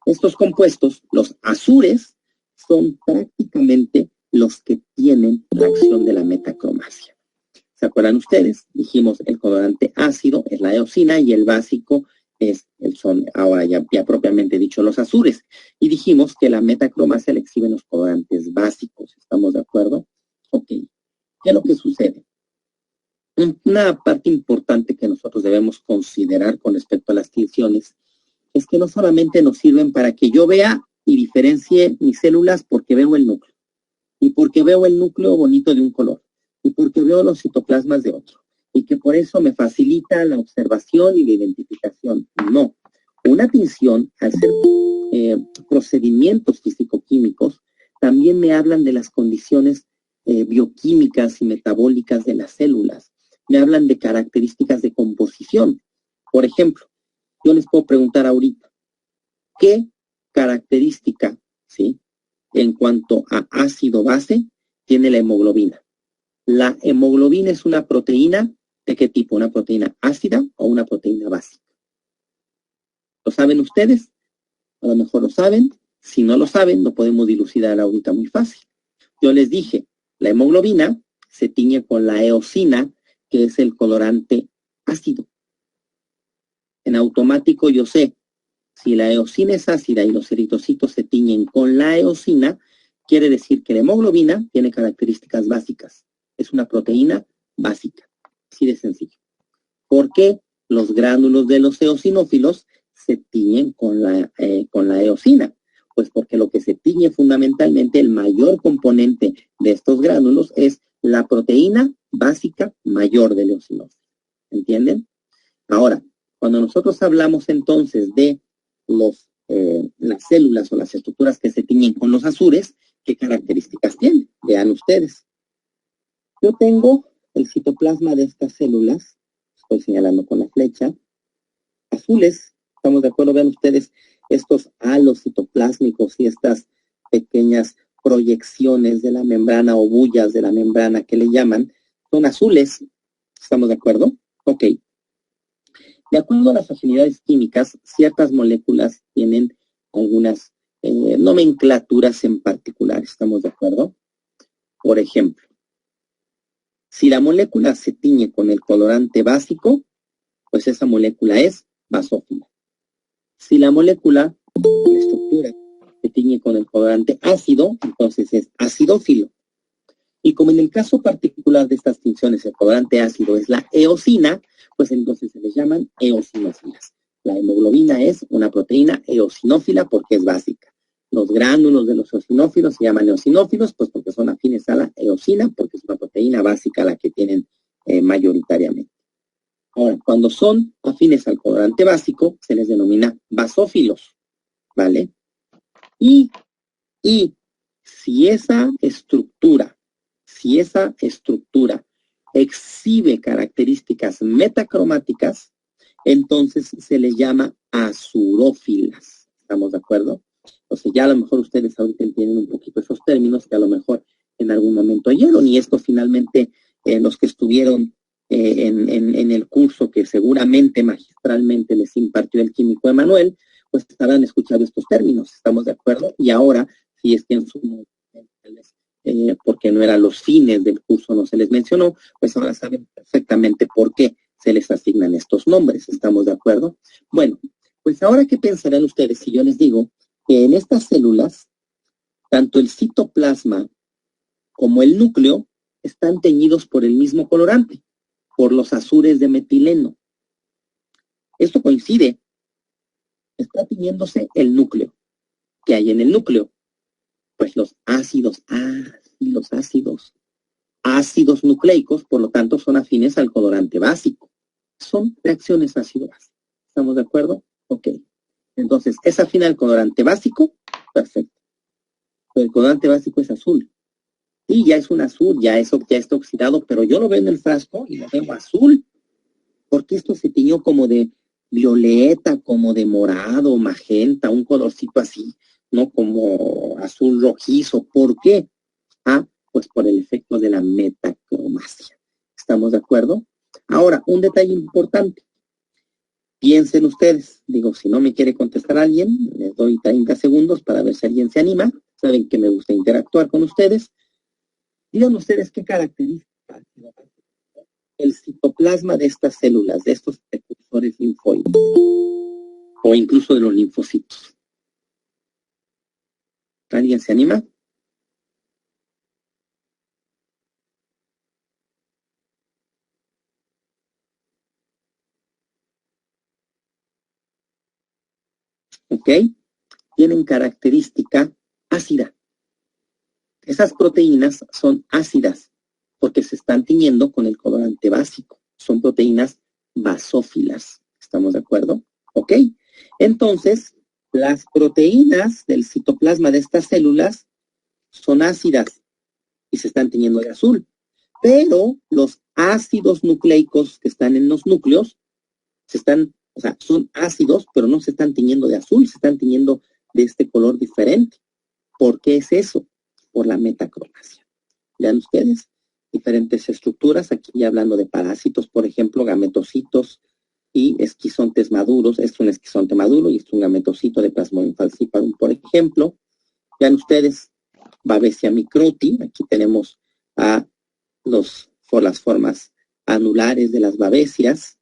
Estos compuestos, los azures, son prácticamente los que tienen la acción de la metacromacia. ¿Se acuerdan ustedes? Dijimos el colorante ácido es la eosina y el básico son ahora ya propiamente dicho los azures. Y dijimos que la metacromacia la exhiben los colorantes básicos. ¿Estamos de acuerdo? Ok. ¿Qué es lo que sucede? Una parte importante que nosotros debemos considerar con respecto a las tinciones es que no solamente nos sirven para que yo vea y diferencie mis células porque veo el núcleo, y porque veo el núcleo bonito de un color, y porque veo los citoplasmas de otro, y que por eso me facilita la observación y la identificación. No, una tinción, al ser procedimientos físico-químicos, también me hablan de las condiciones bioquímicas y metabólicas de las células, me hablan de características de composición. Por ejemplo, yo les puedo preguntar ahorita, ¿qué característica, ¿sí?, en cuanto a ácido-base, tiene la hemoglobina. La hemoglobina es una proteína, ¿de qué tipo? ¿Una proteína ácida o una proteína básica? ¿Lo saben ustedes? A lo mejor lo saben. Si no lo saben, lo podemos dilucidar ahorita muy fácil. Yo les dije, la hemoglobina se tiñe con la eosina, que es el colorante ácido. En automático yo sé, si la eosina es ácida y los eritrocitos se tiñen con la eosina, quiere decir que la hemoglobina tiene características básicas. Es una proteína básica. Así de sencillo. ¿Por qué los gránulos de los eosinófilos se tiñen con la eosina? Pues porque lo que se tiñe fundamentalmente, el mayor componente de estos gránulos es la proteína básica mayor del eosinófilo. ¿Entienden? Ahora, cuando nosotros hablamos entonces de las células o las estructuras que se tiñen con los azures, ¿qué características tienen? Vean ustedes. Yo tengo el citoplasma de estas células, estoy señalando con la flecha, azules, ¿estamos de acuerdo? Vean ustedes estos halos citoplásmicos y estas pequeñas proyecciones de la membrana o bullas de la membrana que le llaman, son azules, ¿estamos de acuerdo? Ok. De acuerdo a las afinidades químicas, ciertas moléculas tienen algunas nomenclaturas en particular, ¿estamos de acuerdo? Por ejemplo, si la molécula se tiñe con el colorante básico, pues esa molécula es basófila. Si la molécula, la estructura, se tiñe con el colorante ácido, entonces es acidófilo. Y como en el caso particular de estas tinciones el colorante ácido es la eosina, pues entonces se les llaman eosinófilas. La hemoglobina es una proteína eosinófila porque es básica. Los gránulos de los eosinófilos se llaman eosinófilos, pues porque son afines a la eosina, porque es una proteína básica la que tienen mayoritariamente. Ahora, cuando son afines al colorante básico, se les denomina basófilos, ¿vale? Y si esa estructura exhibe características metacromáticas, entonces se les llama azurófilas. ¿Estamos de acuerdo? O sea, ya a lo mejor ustedes ahorita entienden un poquito esos términos que a lo mejor en algún momento oyeron, y esto finalmente los que estuvieron en el curso que seguramente magistralmente les impartió el químico Emanuel, pues estarán escuchando estos términos. ¿Estamos de acuerdo? Y ahora, si es que en su momento porque no eran los fines del curso, no se les mencionó, pues ahora saben perfectamente por qué se les asignan estos nombres. ¿Estamos de acuerdo? Bueno, pues ahora, ¿qué pensarán ustedes si yo les digo que en estas células, tanto el citoplasma como el núcleo están teñidos por el mismo colorante, por los azures de metileno? Esto coincide. Está tiñéndose el núcleo. ¿Qué hay en el núcleo? Pues los ácidos, ácidos nucleicos, por lo tanto, son afines al colorante básico. Son reacciones ácido-base. ¿Estamos de acuerdo? Ok. Entonces, ¿es afín al colorante básico? Perfecto. Pero el colorante básico es azul. Y ya es un azul, ya está oxidado, pero yo lo veo en el frasco y lo veo azul. Porque esto se tiñó como de violeta, como de morado, magenta, un colorcito así, ¿no? Como azul rojizo. ¿Por qué? Pues por el efecto de la metacromasia. ¿Estamos de acuerdo? Ahora, un detalle importante. Piensen ustedes, digo, si no me quiere contestar alguien, les doy 30 segundos para ver si alguien se anima. Saben que me gusta interactuar con ustedes. Digan ustedes qué características el citoplasma de estas células, de estos precursores linfoides, o incluso de los linfocitos. ¿Alguien se anima? ¿Ok? Tienen característica ácida. Esas proteínas son ácidas porque se están tiñendo con el colorante básico. Son proteínas basófilas. ¿Estamos de acuerdo? ¿Ok? Entonces, las proteínas del citoplasma de estas células son ácidas y se están tiñendo de azul. Pero los ácidos nucleicos que están en los núcleos son ácidos, pero no se están tiñendo de azul, se están tiñendo de este color diferente. ¿Por qué es eso? Por la metacromacia. Vean ustedes, diferentes estructuras, aquí ya hablando de parásitos, por ejemplo, gametocitos y esquizontes maduros. Esto es un esquizonte maduro y esto es un gametocito de Plasmodium falciparum, por ejemplo. Vean ustedes, Babesia microti, aquí tenemos las formas anulares de las babesias,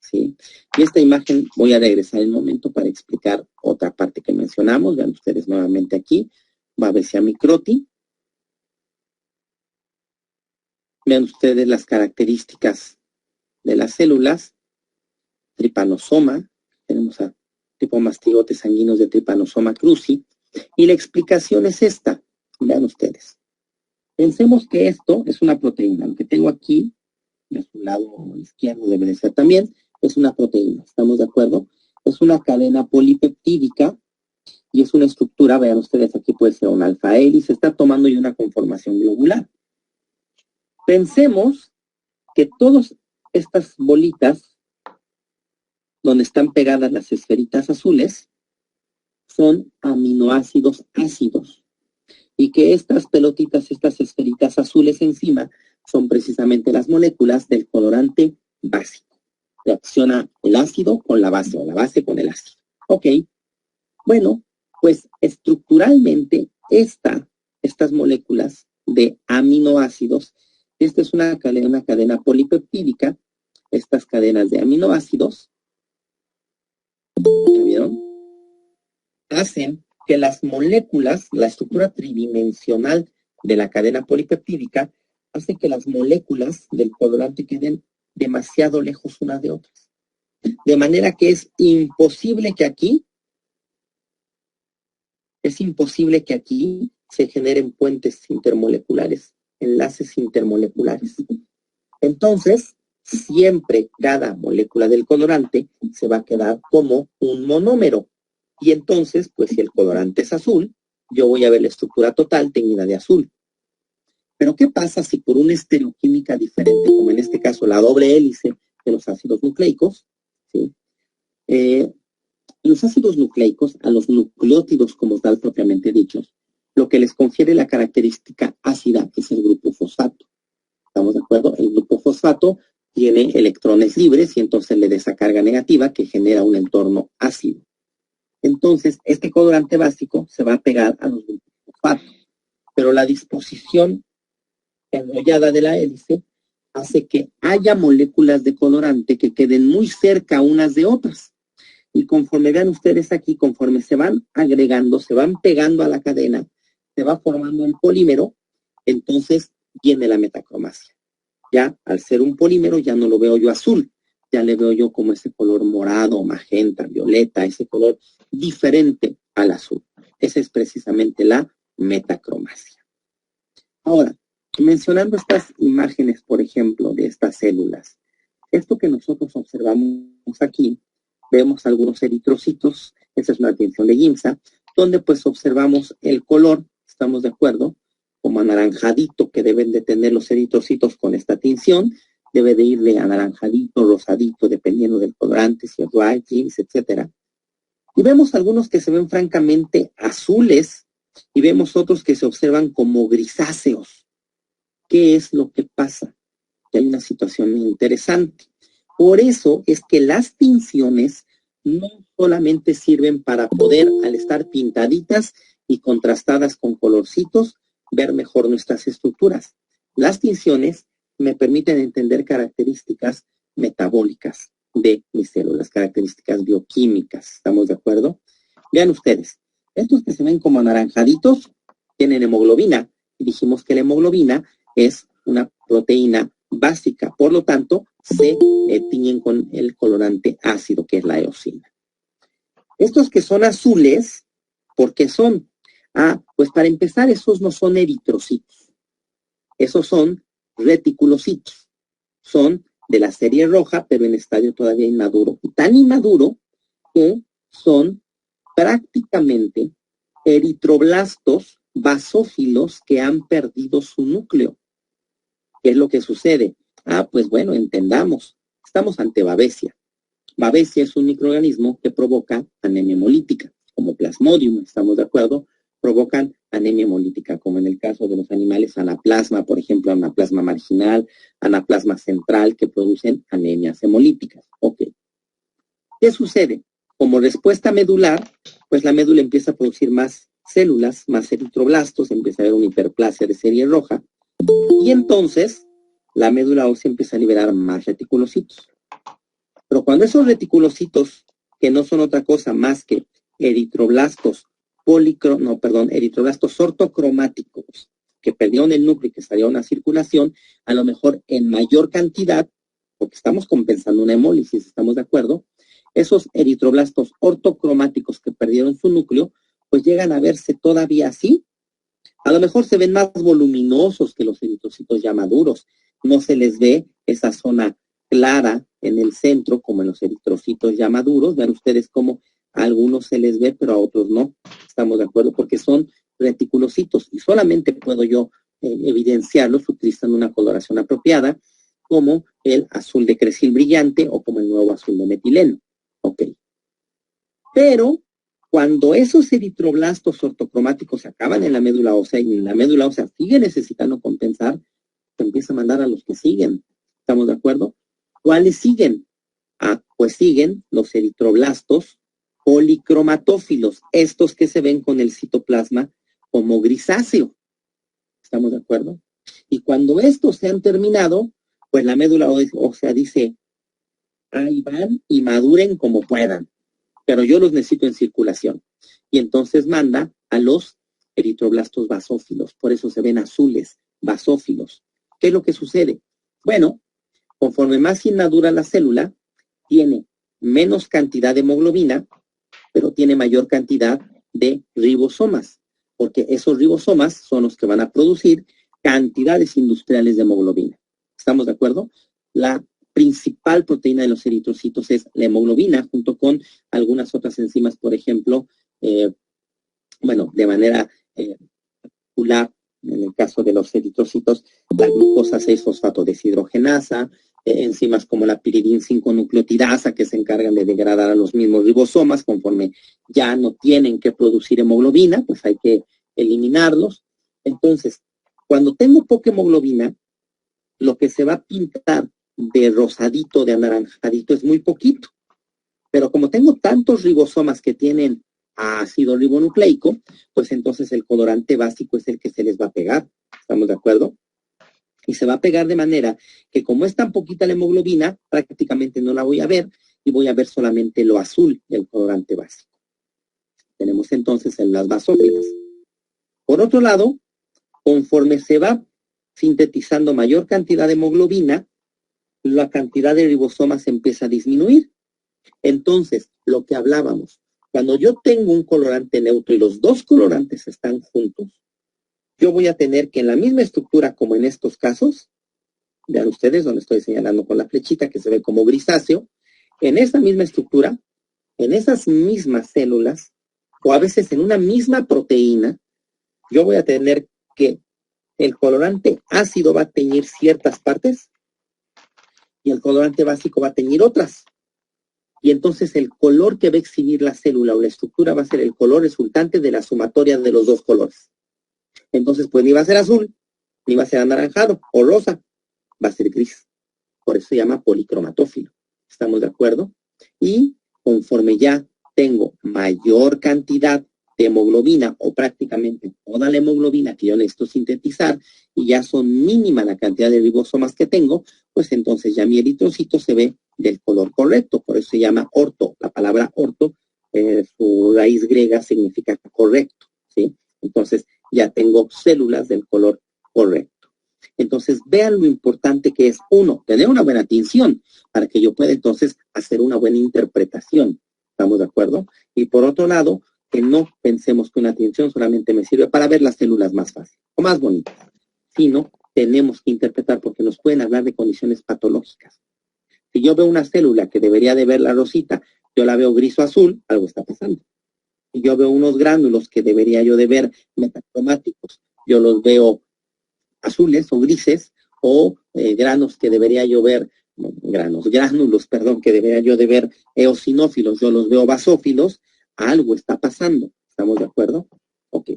¿sí? Y esta imagen voy a regresar un momento para explicar otra parte que mencionamos. Vean ustedes nuevamente aquí, Babesia microti. Vean ustedes las características de las células. Tripanosoma, tenemos a tripomastigotes sanguíneos de Trypanosoma cruzi, y la explicación es esta. Vean ustedes. Pensemos que esto es una proteína. Lo que tengo aquí, de su lado izquierdo debe de ser también, es una proteína. ¿Estamos de acuerdo? Es una cadena polipeptídica y es una estructura, vean ustedes, aquí puede ser un alfa hélice, está tomando ya una conformación globular. Pensemos que todas estas bolitas, donde están pegadas las esferitas azules, son aminoácidos ácidos. Y que estas pelotitas, estas esferitas azules encima, son precisamente las moléculas del colorante básico. Reacciona el ácido con la base, o la base con el ácido. Ok. Bueno, pues estructuralmente estas moléculas de aminoácidos, esta es una cadena polipeptídica, estas cadenas de aminoácidos, ¿ya vieron? Hacen que las moléculas, la estructura tridimensional de la cadena polipeptídica, hace que las moléculas del colorante queden demasiado lejos unas de otras. De manera que es imposible que aquí se generen puentes intermoleculares, enlaces intermoleculares. Entonces, siempre cada molécula del colorante se va a quedar como un monómero. Y entonces, pues si el colorante es azul, yo voy a ver la estructura total teñida de azul. Pero ¿qué pasa si por una estereoquímica diferente, como en este caso la doble hélice de los ácidos nucleicos, ¿sí? Los ácidos nucleicos, a los nucleótidos como tal propiamente dichos, lo que les confiere la característica ácida es el grupo fosfato. ¿Estamos de acuerdo? El grupo fosfato tiene electrones libres y entonces le da esa carga negativa que genera un entorno ácido. Entonces, este colorante básico se va a pegar a los grupos fosfato, pero la disposición enrollada de la hélice hace que haya moléculas de colorante que queden muy cerca unas de otras. Y conforme vean ustedes aquí, conforme se van agregando, se van pegando a la cadena, se va formando el polímero, entonces viene la metacromacia. Ya, al ser un polímero, ya no lo veo yo azul, ya le veo yo como ese color morado, magenta, violeta, ese color diferente al azul. Esa es precisamente la metacromacia. Ahora, mencionando estas imágenes, por ejemplo, de estas células, esto que nosotros observamos aquí, vemos algunos eritrocitos, esa es una tinción de Giemsa, donde pues observamos el color, estamos de acuerdo, como anaranjadito que deben de tener los eritrocitos con esta tinción, debe de ir de anaranjadito, rosadito, dependiendo del colorante, si es white, jeans, etc. Y vemos algunos que se ven francamente azules y vemos otros que se observan como grisáceos. ¿Qué es lo que pasa? Que hay una situación interesante. Por eso es que las tinciones no solamente sirven para poder, al estar pintaditas y contrastadas con colorcitos, ver mejor nuestras estructuras. Las tinciones me permiten entender características metabólicas de mis células, características bioquímicas. ¿Estamos de acuerdo? Vean ustedes, estos que se ven como anaranjaditos tienen hemoglobina. Y dijimos que la hemoglobina es una proteína básica, por lo tanto, se tiñen con el colorante ácido, que es la eosina. Estos que son azules, ¿por qué son? Pues para empezar, esos no son eritrocitos. Esos son reticulocitos. Son de la serie roja, pero en estadio todavía inmaduro. Y tan inmaduro que son prácticamente eritroblastos basófilos que han perdido su núcleo. ¿Qué es lo que sucede? Pues bueno, entendamos. Estamos ante Babesia. Babesia es un microorganismo que provoca anemia hemolítica. como Plasmodium, ¿estamos de acuerdo? Provocan anemia hemolítica, como en el caso de los animales anaplasma, por ejemplo, anaplasma marginal, anaplasma central, que producen anemias hemolíticas. Ok. ¿Qué sucede? Como respuesta medular, pues la médula empieza a producir más células, más eritroblastos, empieza a haber una hiperplasia de serie roja, y entonces la médula ósea empieza a liberar más reticulocitos. Pero cuando esos reticulocitos, que no son otra cosa más que eritroblastos eritroblastos ortocromáticos, que perdieron el núcleo y que salieron a circulación, a lo mejor en mayor cantidad, porque estamos compensando una hemólisis, ¿estamos de acuerdo? Esos eritroblastos ortocromáticos que perdieron su núcleo, pues llegan a verse todavía así. A lo mejor se ven más voluminosos que los eritrocitos ya maduros. No se les ve esa zona clara en el centro, como en los eritrocitos ya maduros. Vean ustedes cómo a algunos se les ve, pero a otros no. Estamos de acuerdo, porque son reticulocitos y solamente puedo yo evidenciarlos utilizando una coloración apropiada, como el azul de cresil brillante o como el nuevo azul de metileno. Ok. Pero cuando esos eritroblastos ortocromáticos se acaban en la médula ósea y la médula ósea sigue necesitando compensar, se empieza a mandar a los que siguen. ¿Estamos de acuerdo? ¿Cuáles siguen? Pues siguen los eritroblastos policromatófilos, estos que se ven con el citoplasma como grisáceo. ¿Estamos de acuerdo? Y cuando estos se han terminado, pues la médula ósea dice, ahí van y maduren como puedan, pero yo los necesito en circulación. Y entonces manda a los eritroblastos basófilos, por eso se ven azules, basófilos. ¿Qué es lo que sucede? Bueno, conforme más inmadura la célula, tiene menos cantidad de hemoglobina, pero tiene mayor cantidad de ribosomas, porque esos ribosomas son los que van a producir cantidades industriales de hemoglobina. ¿Estamos de acuerdo? La principal proteína de los eritrocitos es la hemoglobina, junto con algunas otras enzimas, por ejemplo, de manera particular, en el caso de los eritrocitos, la glucosa 6-fosfato deshidrogenasa, enzimas como la piridin 5-nucleotidasa, que se encargan de degradar a los mismos ribosomas conforme ya no tienen que producir hemoglobina, pues hay que eliminarlos. Entonces, cuando tengo poca hemoglobina, lo que se va a pintar de rosadito, de anaranjadito, es muy poquito. Pero como tengo tantos ribosomas que tienen ácido ribonucleico, pues entonces el colorante básico es el que se les va a pegar. ¿Estamos de acuerdo? Y se va a pegar de manera que como es tan poquita la hemoglobina, prácticamente no la voy a ver y voy a ver solamente lo azul del colorante básico. Tenemos entonces células basófilas. Por otro lado, conforme se va sintetizando mayor cantidad de hemoglobina, la cantidad de ribosomas empieza a disminuir. Entonces, lo que hablábamos, cuando yo tengo un colorante neutro y los dos colorantes están juntos, yo voy a tener que en la misma estructura como en estos casos, vean ustedes donde estoy señalando con la flechita que se ve como grisáceo, en esa misma estructura, en esas mismas células, o a veces en una misma proteína, yo voy a tener que el colorante ácido va a teñir ciertas partes y el colorante básico va a teñir otras. Y entonces el color que va a exhibir la célula o la estructura va a ser el color resultante de la sumatoria de los dos colores. Entonces, pues ni va a ser azul, ni va a ser anaranjado o rosa, va a ser gris. Por eso se llama policromatófilo. ¿Estamos de acuerdo? Y conforme ya tengo mayor cantidad de hemoglobina o prácticamente toda la hemoglobina que yo necesito sintetizar y ya son mínima la cantidad de ribosomas que tengo, pues entonces ya mi eritrocito se ve del color correcto. Por eso se llama orto. La palabra orto, su raíz griega significa correcto, ¿sí? Entonces ya tengo células del color correcto. Entonces, vean lo importante que es, uno, tener una buena tinción para que yo pueda entonces hacer una buena interpretación. ¿Estamos de acuerdo? Y por otro lado, que no pensemos que una tinción solamente me sirve para ver las células más fáciles o más bonitas, sino tenemos que interpretar porque nos pueden hablar de condiciones patológicas. Si yo veo una célula que debería de ver la rosita, yo la veo gris o azul, algo está pasando. Si yo veo unos gránulos que debería yo de ver metacromáticos, yo los veo azules o grises, o gránulos que debería yo ver que debería yo de ver eosinófilos, yo los veo basófilos, algo está pasando. ¿Estamos de acuerdo? Ok.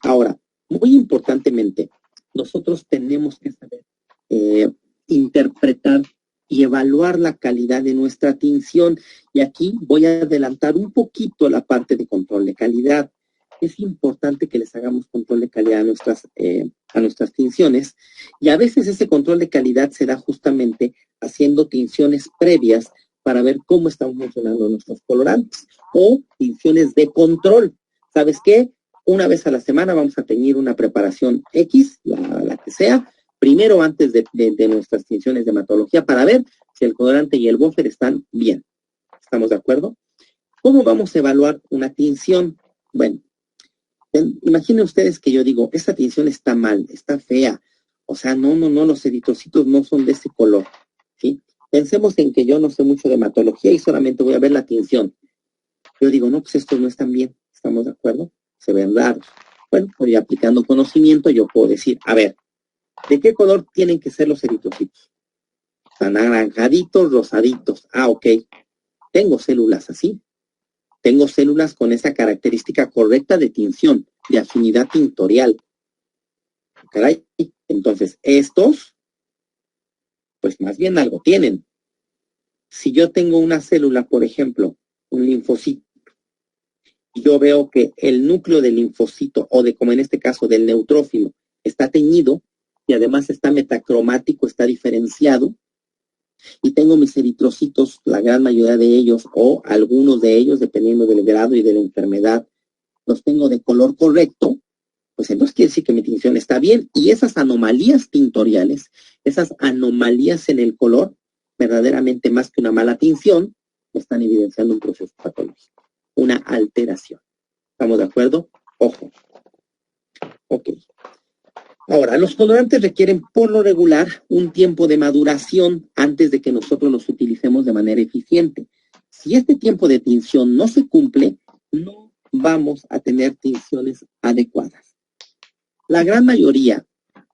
Ahora, muy importantemente, nosotros tenemos que saber interpretar y evaluar la calidad de nuestra tinción. Y aquí voy a adelantar un poquito la parte de control de calidad. Es importante que les hagamos control de calidad a nuestras tinciones, y a veces ese control de calidad se da justamente haciendo tinciones previas para ver cómo están funcionando nuestros colorantes, o tinciones de control. ¿Sabes qué? Una vez a la semana vamos a tener una preparación X, la que sea, primero antes de nuestras tinciones de hematología, para ver si el colorante y el buffer están bien. ¿Estamos de acuerdo? ¿Cómo vamos a evaluar una tinción? Bueno, imaginen ustedes que yo digo, esta tinción está mal, está fea, o sea, no, los eritrocitos no son de ese color, ¿sí? Pensemos en que yo no sé mucho de hematología y solamente voy a ver la tinción. Yo digo, no, pues estos no están bien, ¿estamos de acuerdo? Se ven raros. Bueno, pues aplicando conocimiento yo puedo decir, a ver, ¿de qué color tienen que ser los eritrocitos? Anaranjaditos, rosaditos. Ah, ok. Tengo células así. Tengo células con esa característica correcta de tinción, de afinidad tintorial. Caray. Entonces, estos, pues más bien algo tienen. Si yo tengo una célula, por ejemplo, un linfocito, y yo veo que el núcleo del linfocito, o de como en este caso del neutrófilo, está teñido, y además está metacromático, está diferenciado, y tengo mis eritrocitos, la gran mayoría de ellos, o algunos de ellos, dependiendo del grado y de la enfermedad, los tengo de color correcto, pues entonces quiere decir que mi tinción está bien, y esas anomalías tintoriales, esas anomalías en el color, verdaderamente más que una mala tinción, están evidenciando un proceso patológico, una alteración. ¿Estamos de acuerdo? Ojo. Ok. Ahora, los colorantes requieren por lo regular un tiempo de maduración antes de que nosotros los utilicemos de manera eficiente. Si este tiempo de tinción no se cumple, no vamos a tener tinciones adecuadas. La gran mayoría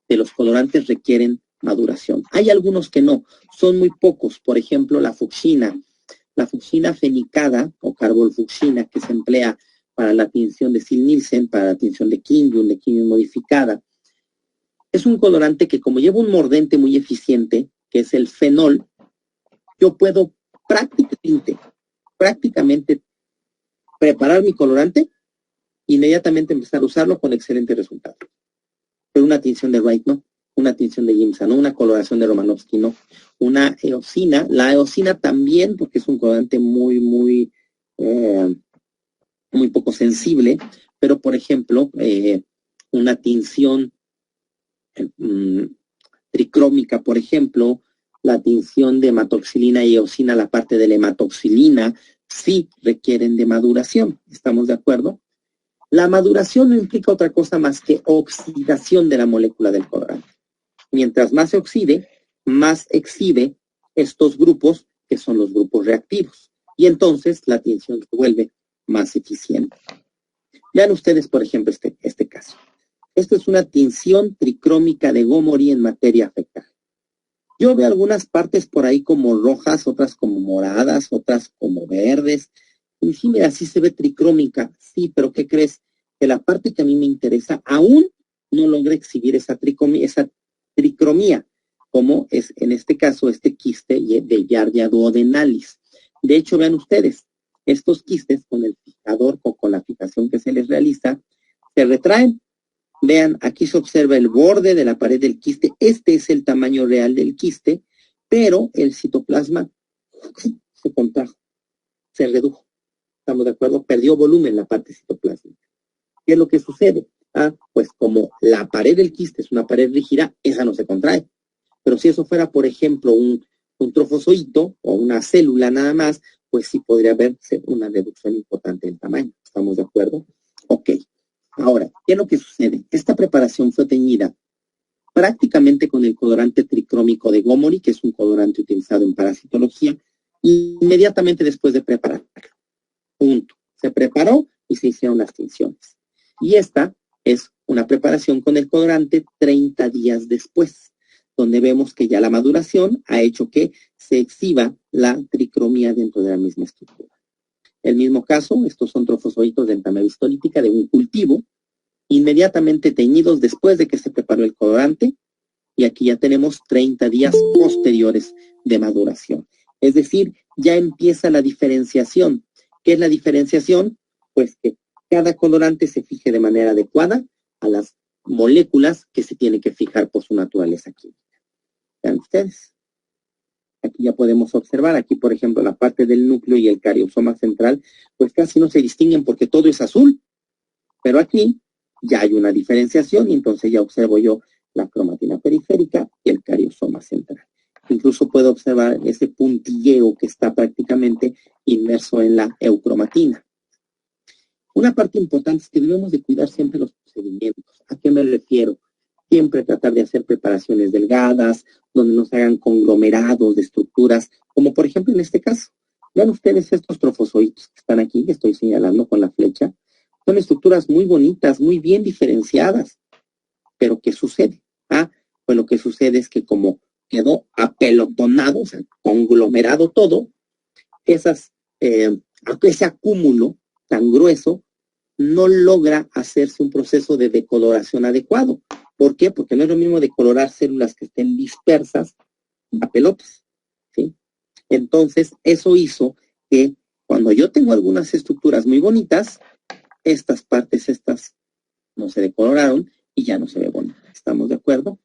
de los colorantes requieren maduración. Hay algunos que no, son muy pocos. Por ejemplo, la fuchsina fenicada o carbolfuchsina, que se emplea para la tinción de Sil-Nielsen, para la tinción de Kinjun modificada. Es un colorante que, como lleva un mordente muy eficiente, que es el fenol, yo puedo prácticamente preparar mi colorante, inmediatamente empezar a usarlo con excelente resultado. Pero una tinción de Wright no, una tinción de Giemsa no, una coloración de Romanowsky no, una eosina, la eosina también, porque es un colorante muy poco sensible, pero por ejemplo, una tinción tricrómica, por ejemplo, la tinción de hematoxilina y eosina, la parte de la hematoxilina, sí requieren de maduración. ¿Estamos de acuerdo? La maduración no implica otra cosa más que oxidación de la molécula del colorante. Mientras más se oxide, más exhibe estos grupos, que son los grupos reactivos. Y entonces la tinción se vuelve más eficiente. Vean ustedes, por ejemplo, este caso. Esto es una tinción tricrómica de Gomori en materia fecal. Yo veo algunas partes por ahí como rojas, otras como moradas, otras como verdes. Y sí, mira, sí se ve tricrómica. Sí, pero ¿qué crees? Que la parte que a mí me interesa aún no logra exhibir esa tricromía, como es en este caso este quiste de Giardia duodenalis. De hecho, vean ustedes, estos quistes con el fijador o con la fijación que se les realiza, se retraen. Vean, aquí se observa el borde de la pared del quiste. Este es el tamaño real del quiste, pero el citoplasma se contrajo, se redujo. ¿Estamos de acuerdo? Perdió volumen la parte citoplásmica. ¿Qué es lo que sucede? Pues como la pared del quiste es una pared rígida, esa no se contrae. Pero si eso fuera, por ejemplo, un trofozoito o una célula nada más, pues sí podría haberse una reducción importante en tamaño. ¿Estamos de acuerdo? Ok. Ahora, ¿qué es lo que sucede? Esta preparación fue teñida prácticamente con el colorante tricrómico de Gomori, que es un colorante utilizado en parasitología, inmediatamente después de prepararlo. Punto. Se preparó y se hicieron las tinciones. Y esta es una preparación con el colorante 30 días después, donde vemos que ya la maduración ha hecho que se exhiba la tricromía dentro de la misma estructura. El mismo caso, estos son trofozoitos de entamedia histolítica de un cultivo, inmediatamente teñidos después de que se preparó el colorante, y aquí ya tenemos 30 días posteriores de maduración. Es decir, ya empieza la diferenciación. ¿Qué es la diferenciación? Pues que cada colorante se fije de manera adecuada a las moléculas que se tienen que fijar por su naturaleza química. Vean ustedes. Aquí ya podemos observar, aquí por ejemplo la parte del núcleo y el cariosoma central, pues casi no se distinguen porque todo es azul. Pero aquí ya hay una diferenciación y entonces ya observo yo la cromatina periférica y el cariosoma central. Incluso puedo observar ese puntilleo que está prácticamente inmerso en la eucromatina. Una parte importante es que debemos de cuidar siempre los procedimientos. ¿A qué me refiero? Siempre tratar de hacer preparaciones delgadas, donde no se hagan conglomerados de estructuras, como por ejemplo en este caso. Vean ustedes estos trofozoitos que están aquí, que estoy señalando con la flecha. Son estructuras muy bonitas, muy bien diferenciadas. Pero ¿qué sucede? Pues lo que sucede es que como quedó apelotonado, o sea, conglomerado todo, ese acúmulo tan grueso no logra hacerse un proceso de decoloración adecuado. ¿Por qué? Porque no es lo mismo decolorar células que estén dispersas a pelotas, ¿sí? Entonces, eso hizo que cuando yo tengo algunas estructuras muy bonitas, estas partes, no se decoloraron y ya no se ve bonito. ¿Estamos de acuerdo?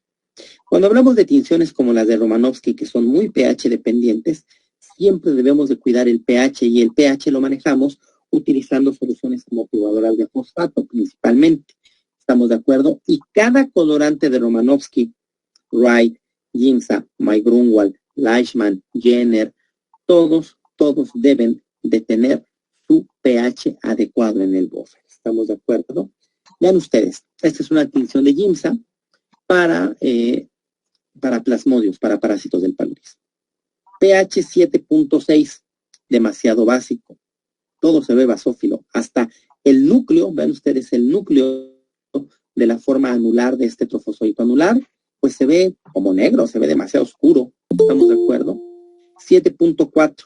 Cuando hablamos de tinciones como las de Romanowsky, que son muy pH dependientes, siempre debemos de cuidar el pH, y el pH lo manejamos utilizando soluciones amortiguadoras de fosfato principalmente. ¿Estamos de acuerdo? Y cada colorante de Romanowsky, Wright, Ginza, Mike Grunwald, Leishman, Jenner, todos deben de tener su pH adecuado en el buffer. ¿Estamos de acuerdo? Vean ustedes, esta es una tinción de Ginza para plasmodios, para parásitos del paludismo. pH 7.6, demasiado básico. Todo se ve basófilo. Hasta el núcleo, vean ustedes el núcleo de la forma anular de este trofozoito anular, pues se ve como negro, se ve demasiado oscuro. ¿Estamos de acuerdo? 7.4.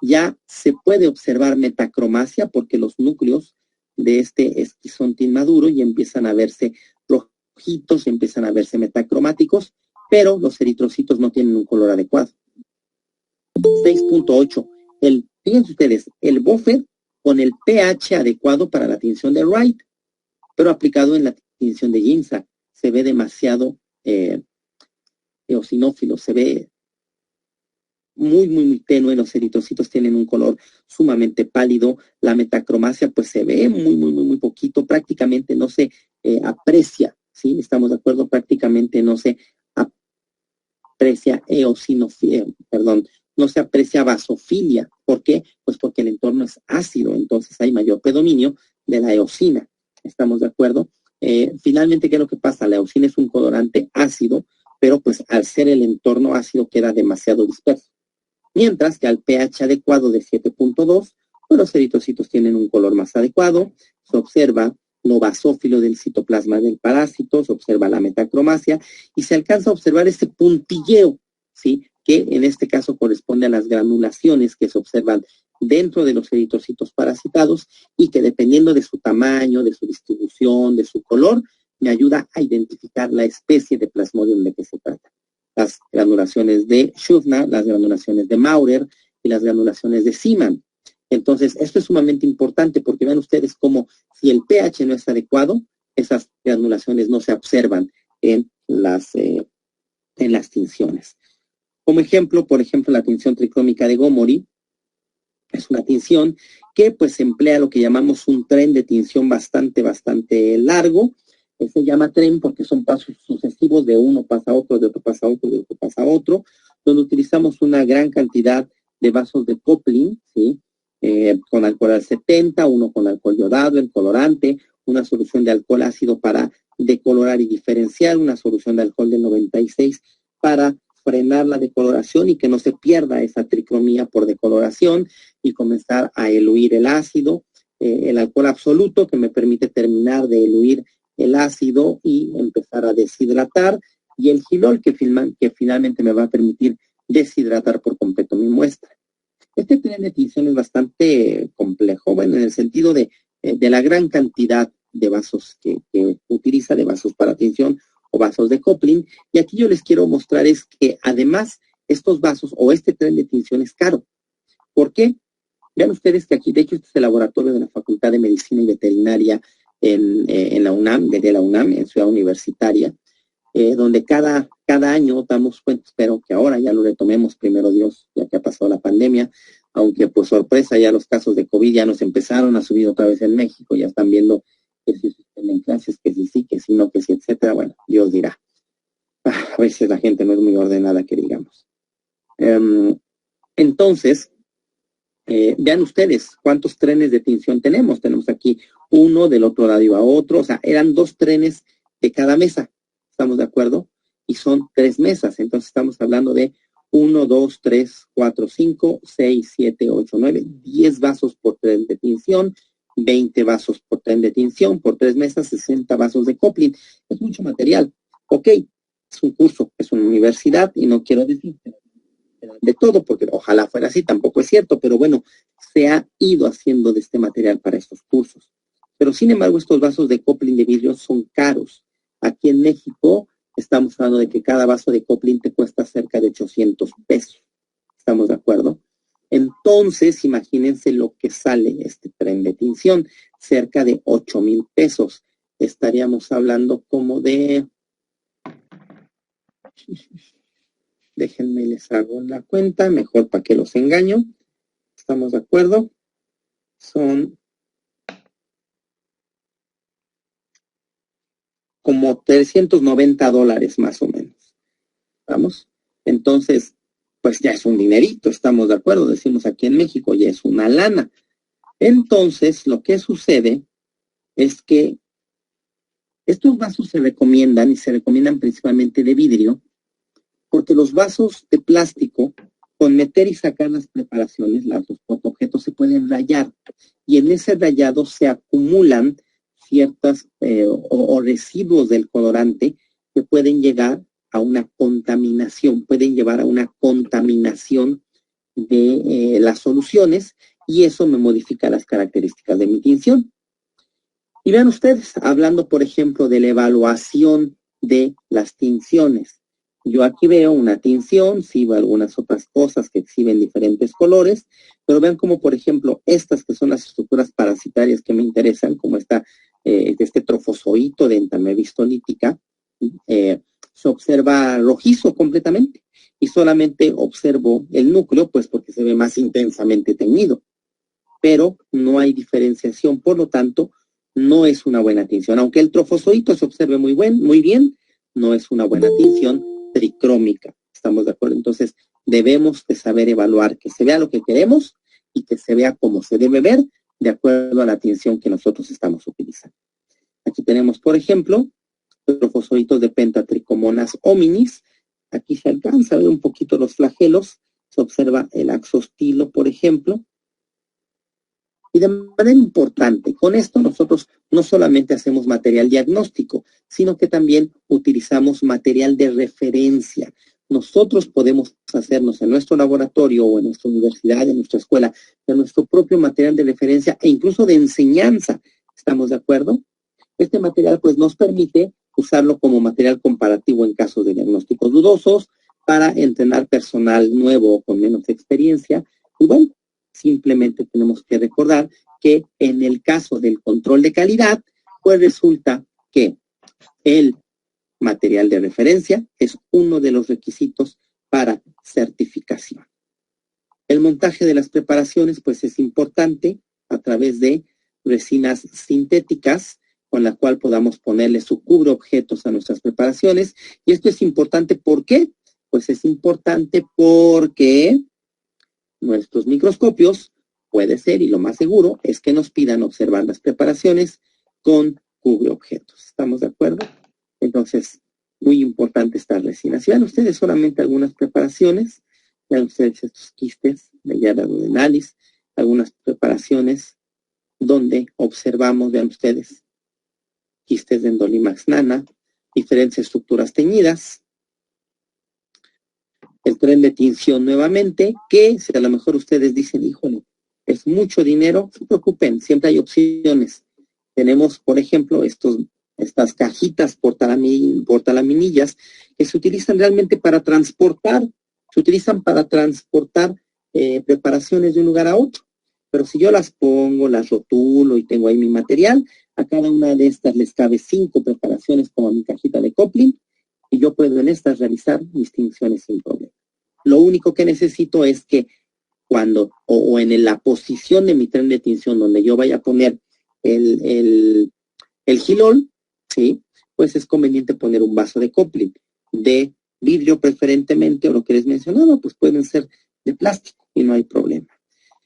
Ya se puede observar metacromacia porque los núcleos de este esquizonte inmaduro ya empiezan a verse rojitos, empiezan a verse metacromáticos, pero los eritrocitos no tienen un color adecuado. 6.8. Fíjense ustedes, el buffer con el pH adecuado para la tinción de Wright, pero aplicado en la tinción de Ginza, se ve demasiado eosinófilo, se ve muy tenue, los eritrocitos tienen un color sumamente pálido, la metacromacia pues se ve muy poquito, prácticamente no se aprecia, ¿sí? Estamos de acuerdo, prácticamente no se aprecia no se aprecia basofilia. ¿Por qué? Pues porque el entorno es ácido, entonces hay mayor predominio de la eosina. ¿Estamos de acuerdo? Finalmente, ¿qué es lo que pasa? La eosina es un colorante ácido, pero pues al ser el entorno ácido queda demasiado disperso. Mientras que al pH adecuado de 7.2, pues los eritrocitos tienen un color más adecuado, se observa lo basófilo del citoplasma del parásito, se observa la metacromacia y se alcanza a observar ese puntilleo, ¿sí? Que en este caso corresponde a las granulaciones que se observan dentro de los eritrocitos parasitados y que dependiendo de su tamaño, de su distribución, de su color, me ayuda a identificar la especie de plasmodium de que se trata. Las granulaciones de Schuffner, las granulaciones de Maurer y las granulaciones de Seaman. Entonces, esto es sumamente importante porque vean ustedes cómo si el pH no es adecuado, esas granulaciones no se observan en las tinciones. Como ejemplo, por ejemplo, la tinción tricrómica de Gomori es una tinción que pues emplea lo que llamamos un tren de tinción bastante largo. Se llama tren porque son pasos sucesivos, de uno pasa a otro, de otro pasa a otro, de otro pasa a otro, donde utilizamos una gran cantidad de vasos de Coplin, ¿sí? Con alcohol al 70, uno con alcohol yodado, el colorante, una solución de alcohol ácido para decolorar y diferenciar, una solución de alcohol del 96 para frenar la decoloración y que no se pierda esa tricromía por decoloración y comenzar a eluir el ácido, el alcohol absoluto que me permite terminar de eluir el ácido y empezar a deshidratar, y el gilol que finalmente me va a permitir deshidratar por completo mi muestra. Este tren de tinción es bastante complejo, bueno, en el sentido de la gran cantidad de vasos que utiliza, de vasos para tinción o vasos de Coplin. Y aquí yo les quiero mostrar es que además estos vasos o este tren de tinción es caro. ¿Por qué? Vean ustedes que aquí, de hecho, este es el laboratorio de la Facultad de Medicina y Veterinaria en la UNAM, de la UNAM, en Ciudad Universitaria, donde cada año damos cuenta, espero que ahora ya lo retomemos, primero Dios, ya que ha pasado la pandemia, aunque pues sorpresa, ya los casos de COVID ya nos empezaron a subir otra vez en México, ya están viendo que si suspenden clases, que si sí, que si no, que si, etcétera. Bueno, Dios dirá. A veces la gente no es muy ordenada, que digamos. Entonces, vean ustedes cuántos trenes de tinción tenemos. Tenemos aquí uno, del otro lado iba otro, o sea, eran 2 trenes de cada mesa, ¿estamos de acuerdo? Y son 3 mesas, entonces estamos hablando de 1, 2, 3, 4, 5, 6, 7, 8, 9, 10 vasos por tren de tinción, 20 vasos por tren de tinción, por 3 mesas, 60 vasos de Coplin. Es mucho material. Ok, es un curso, es una universidad y no quiero decir de todo, porque ojalá fuera así, tampoco es cierto, pero bueno, se ha ido haciendo de este material para estos cursos. Pero sin embargo, estos vasos de Coplin de vidrio son caros. Aquí en México estamos hablando de que cada vaso de Coplin te cuesta cerca de 800 pesos. ¿Estamos de acuerdo? Entonces, imagínense lo que sale este tren de tinción, cerca de 8,000 pesos. Estaríamos hablando como de... Déjenme les hago la cuenta, mejor para que los engaño. ¿Estamos de acuerdo? Son como $390 más o menos. ¿Vamos? Entonces, pues ya es un dinerito, estamos de acuerdo, decimos aquí en México, ya es una lana. Entonces, lo que sucede es que estos vasos se recomiendan y se recomiendan principalmente de vidrio, porque los vasos de plástico, con meter y sacar las preparaciones, los objetos se pueden rayar, y en ese rayado se acumulan ciertas o residuos del colorante que pueden llegar a una contaminación, pueden llevar a una contaminación de las soluciones, y eso me modifica las características de mi tinción. Y vean ustedes, hablando por ejemplo de la evaluación de las tinciones. Yo aquí veo una tinción, sí veo algunas otras cosas que exhiben diferentes colores, pero vean como por ejemplo estas que son las estructuras parasitarias que me interesan, como este trofozoito de entameristolítica, se observa rojizo completamente, y solamente observo el núcleo, pues porque se ve más intensamente teñido, pero no hay diferenciación, por lo tanto, no es una buena tinción. Aunque el trofozoito se observe muy bien, no es una buena tinción tricrómica. ¿Estamos de acuerdo? Entonces, debemos de saber evaluar, que se vea lo que queremos y que se vea como se debe ver de acuerdo a la tinción que nosotros estamos utilizando. Aquí tenemos, por ejemplo, trofozoitos de Pentatrichomonas hominis. Aquí se alcanza a ver un poquito los flagelos. Se observa el axostilo, por ejemplo. Y de manera importante, con esto nosotros no solamente hacemos material diagnóstico, sino que también utilizamos material de referencia. Nosotros podemos hacernos en nuestro laboratorio o en nuestra universidad, en nuestra escuela, de nuestro propio material de referencia e incluso de enseñanza. ¿Estamos de acuerdo? Este material pues nos permite usarlo como material comparativo en casos de diagnósticos dudosos, para entrenar personal nuevo o con menos experiencia. Y bueno, simplemente tenemos que recordar que en el caso del control de calidad, pues resulta que el material de referencia es uno de los requisitos para certificación. El montaje de las preparaciones, pues es importante a través de resinas sintéticas, con la cual podamos ponerle su cubreobjetos a nuestras preparaciones. Y esto es importante, ¿por qué? Pues es importante porque nuestros microscopios, puede ser, y lo más seguro, es que nos pidan observar las preparaciones con cubreobjetos. ¿Estamos de acuerdo? Entonces, muy importante estas resinas. Vean ustedes solamente algunas preparaciones. Vean ustedes estos quistes de Yarda duodenalis, algunas preparaciones donde observamos, vean ustedes, quistes de Endolimax nana, diferentes estructuras teñidas. El tren de tinción nuevamente, que si a lo mejor ustedes dicen, híjole, es mucho dinero, no se preocupen, siempre hay opciones. Tenemos, por ejemplo, estas cajitas portalaminillas que se utilizan realmente para transportar, preparaciones de un lugar a otro. Pero si yo las pongo, las rotulo y tengo ahí mi material, a cada una de estas les cabe 5 preparaciones como mi cajita de Coplin, y yo puedo en estas realizar mis tinciones sin problema. Lo único que necesito es que cuando, o en la posición de mi tren de tinción donde yo vaya a poner el gilol, ¿sí? Pues es conveniente poner un vaso de Coplin, de vidrio preferentemente, o lo que les mencionaba, pues pueden ser de plástico y no hay problema.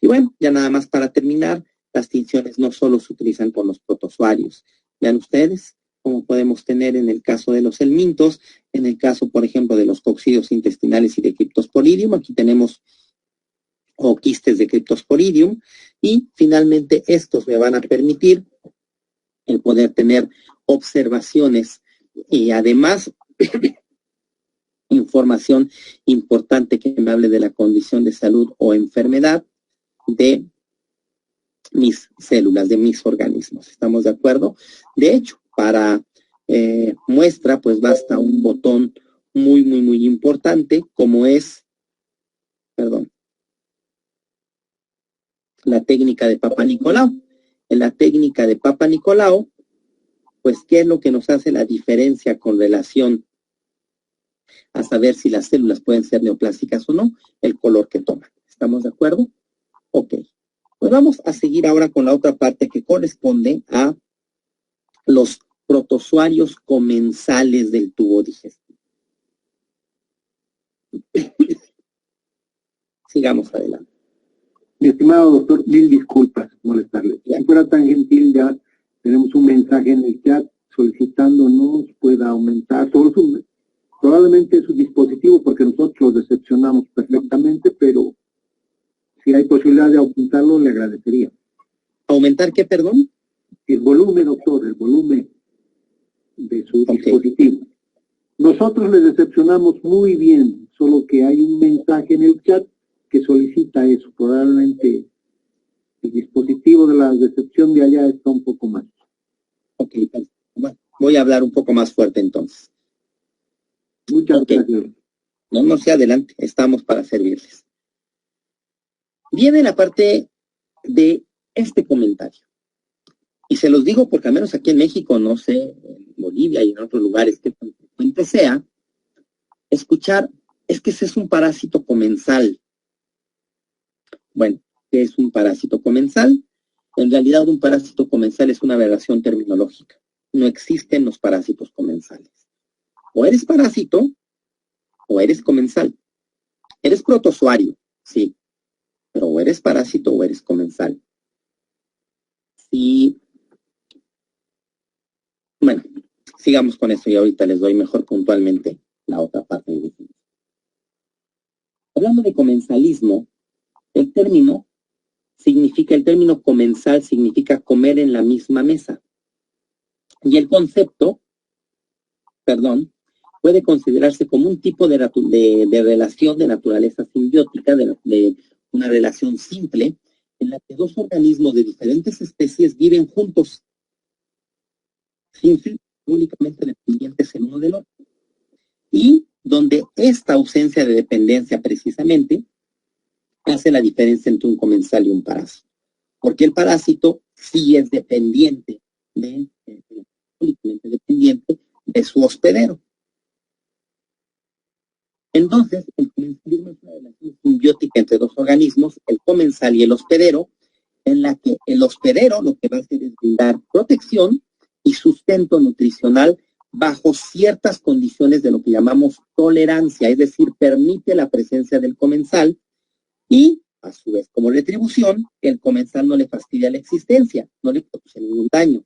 Y bueno, ya nada más para terminar, las tinciones no solo se utilizan con los protozoarios. Vean ustedes, como podemos tener en el caso de los helmintos, en el caso, por ejemplo, de los coccidios intestinales y de Cryptosporidium, aquí tenemos o quistes de Cryptosporidium, y finalmente estos me van a permitir el poder tener observaciones y además información importante que me hable de la condición de salud o enfermedad de mis células, de mis organismos. ¿Estamos de acuerdo? De hecho, para muestra, pues basta un botón muy importante, como es, la técnica de Papa Nicolau. En la técnica de Papa Nicolau, pues, ¿qué es lo que nos hace la diferencia con relación a saber si las células pueden ser neoplásicas o no? El color que toman. ¿Estamos de acuerdo? Ok. Pues vamos a seguir ahora con la otra parte que corresponde a los protozoarios comensales del tubo digestivo. Sigamos adelante. Mi estimado doctor, mil disculpas molestarle. Si fuera tan gentil, ya tenemos un mensaje en el chat solicitándonos pueda aumentar probablemente su dispositivo, porque nosotros lo decepcionamos perfectamente, pero si hay posibilidad de aumentarlo, le agradecería. ¿Aumentar qué, perdón? El volumen, doctor, el volumen de su dispositivo. Nosotros le decepcionamos muy bien, solo que hay un mensaje en el chat que solicita eso. Probablemente el dispositivo de la decepción de allá está un poco más. Ok, bueno, voy a hablar un poco más fuerte entonces. Muchas gracias. No se adelante, estamos para servirles. Viene la parte de este comentario. Y se los digo porque al menos aquí en México, no sé, en Bolivia y en otros lugares que tan frecuente sea, escuchar, es que ese es un parásito comensal. Bueno, ¿qué es un parásito comensal? En realidad un parásito comensal es una aberración terminológica. No existen los parásitos comensales. O eres parásito o eres comensal. Eres protozoario, sí, pero o eres parásito o eres comensal. Sí. Bueno, sigamos con eso y ahorita les doy mejor puntualmente la otra parte de definición. Hablando de comensalismo, el término comensal significa comer en la misma mesa. Y el concepto, puede considerarse como un tipo de relación de naturaleza simbiótica, de una relación simple, en la que dos organismos de diferentes especies viven juntos, sin ser únicamente dependientes el uno del otro. Y donde esta ausencia de dependencia precisamente hace la diferencia entre un comensal y un parásito. Porque el parásito sí es dependiente únicamente dependiente de su hospedero. Entonces, el comensalismo es una relación simbiótica entre dos organismos, el comensal y el hospedero, en la que el hospedero lo que va a hacer es brindar protección y sustento nutricional bajo ciertas condiciones de lo que llamamos tolerancia, es decir, permite la presencia del comensal y, a su vez, como retribución, el comensal no le fastidia la existencia, no le produce ningún daño.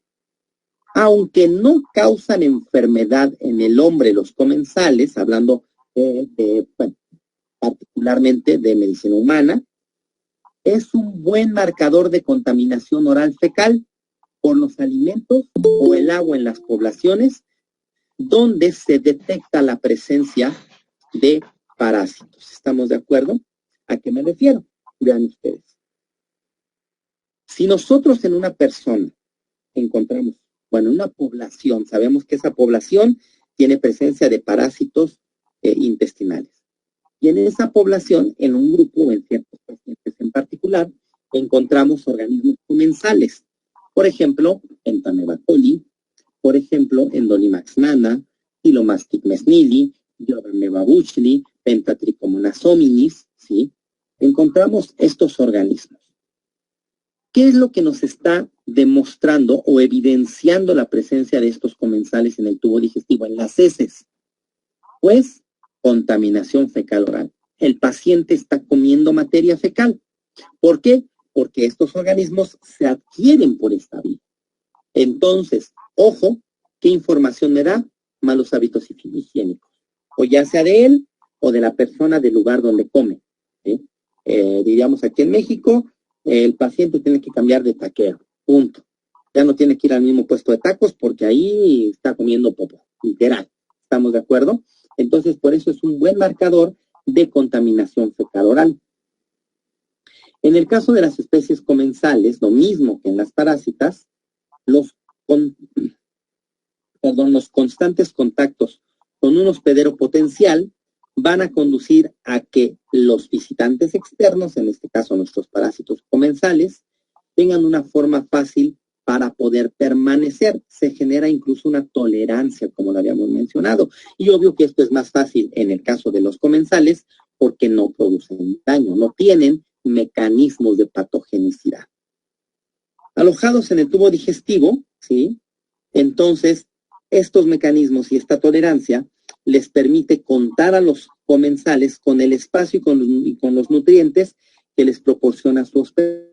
Aunque no causan enfermedad en el hombre los comensales, hablando particularmente de medicina humana, es un buen marcador de contaminación oral fecal por los alimentos o el agua en las poblaciones donde se detecta la presencia de parásitos. ¿Estamos de acuerdo? ¿A qué me refiero? Vean ustedes. Si nosotros en una persona encontramos, bueno, una población, sabemos que esa población tiene presencia de parásitos intestinales. Y en esa población, en un grupo o en ciertos pacientes en particular, encontramos organismos comensales. Por ejemplo, Entamoeba coli, por ejemplo, Endolimax nana, Pilomastic mesnili, Iodamoeba bushley, Pentatrichomonas hominis, ¿sí? Encontramos estos organismos. ¿Qué es lo que nos está demostrando o evidenciando la presencia de estos comensales en el tubo digestivo, en las heces? Pues, contaminación fecal oral. El paciente está comiendo materia fecal. ¿Por qué? Porque estos organismos se adquieren por esta vía. Entonces, ojo, ¿qué información me da? Malos hábitos higiénicos. O ya sea de él o de la persona del lugar donde come. ¿Sí? Diríamos aquí en México, el paciente tiene que cambiar de taquero. Punto. Ya no tiene que ir al mismo puesto de tacos porque ahí está comiendo popo. Literal. ¿Estamos de acuerdo? Entonces, por eso es un buen marcador de contaminación fecal oral. En el caso de las especies comensales, lo mismo que en las parásitas, los constantes contactos con un hospedero potencial van a conducir a que los visitantes externos, en este caso nuestros parásitos comensales, tengan una forma fácil para poder permanecer. Se genera incluso una tolerancia, como lo habíamos mencionado. Y obvio que esto es más fácil en el caso de los comensales porque no producen daño, no tienen mecanismos de patogenicidad. Alojados en el tubo digestivo, ¿sí? Entonces, estos mecanismos y esta tolerancia les permite contar a los comensales con el espacio y con los nutrientes que les proporciona su hospedero.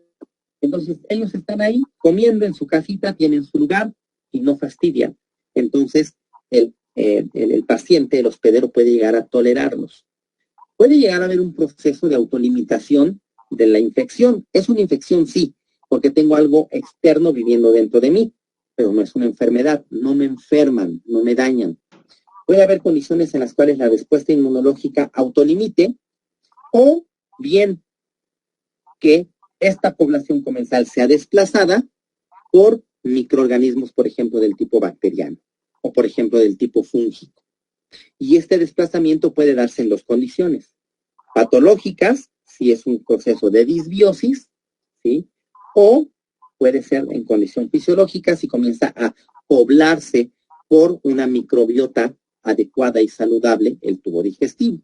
Entonces, ellos están ahí comiendo en su casita, tienen su lugar y no fastidian. Entonces, el paciente, el hospedero, puede llegar a tolerarlos. Puede llegar a haber un proceso de autolimitación de la infección. Es una infección, sí, porque tengo algo externo viviendo dentro de mí, pero no es una enfermedad. No me enferman, no me dañan. Puede haber condiciones en las cuales la respuesta inmunológica autolimite o bien que esta población comensal sea desplazada por microorganismos, por ejemplo, del tipo bacteriano o, por ejemplo, del tipo fúngico. Y este desplazamiento puede darse en dos condiciones. Patológicas, si es un proceso de disbiosis, ¿sí? O puede ser en condición fisiológica si comienza a poblarse por una microbiota adecuada y saludable el tubo digestivo.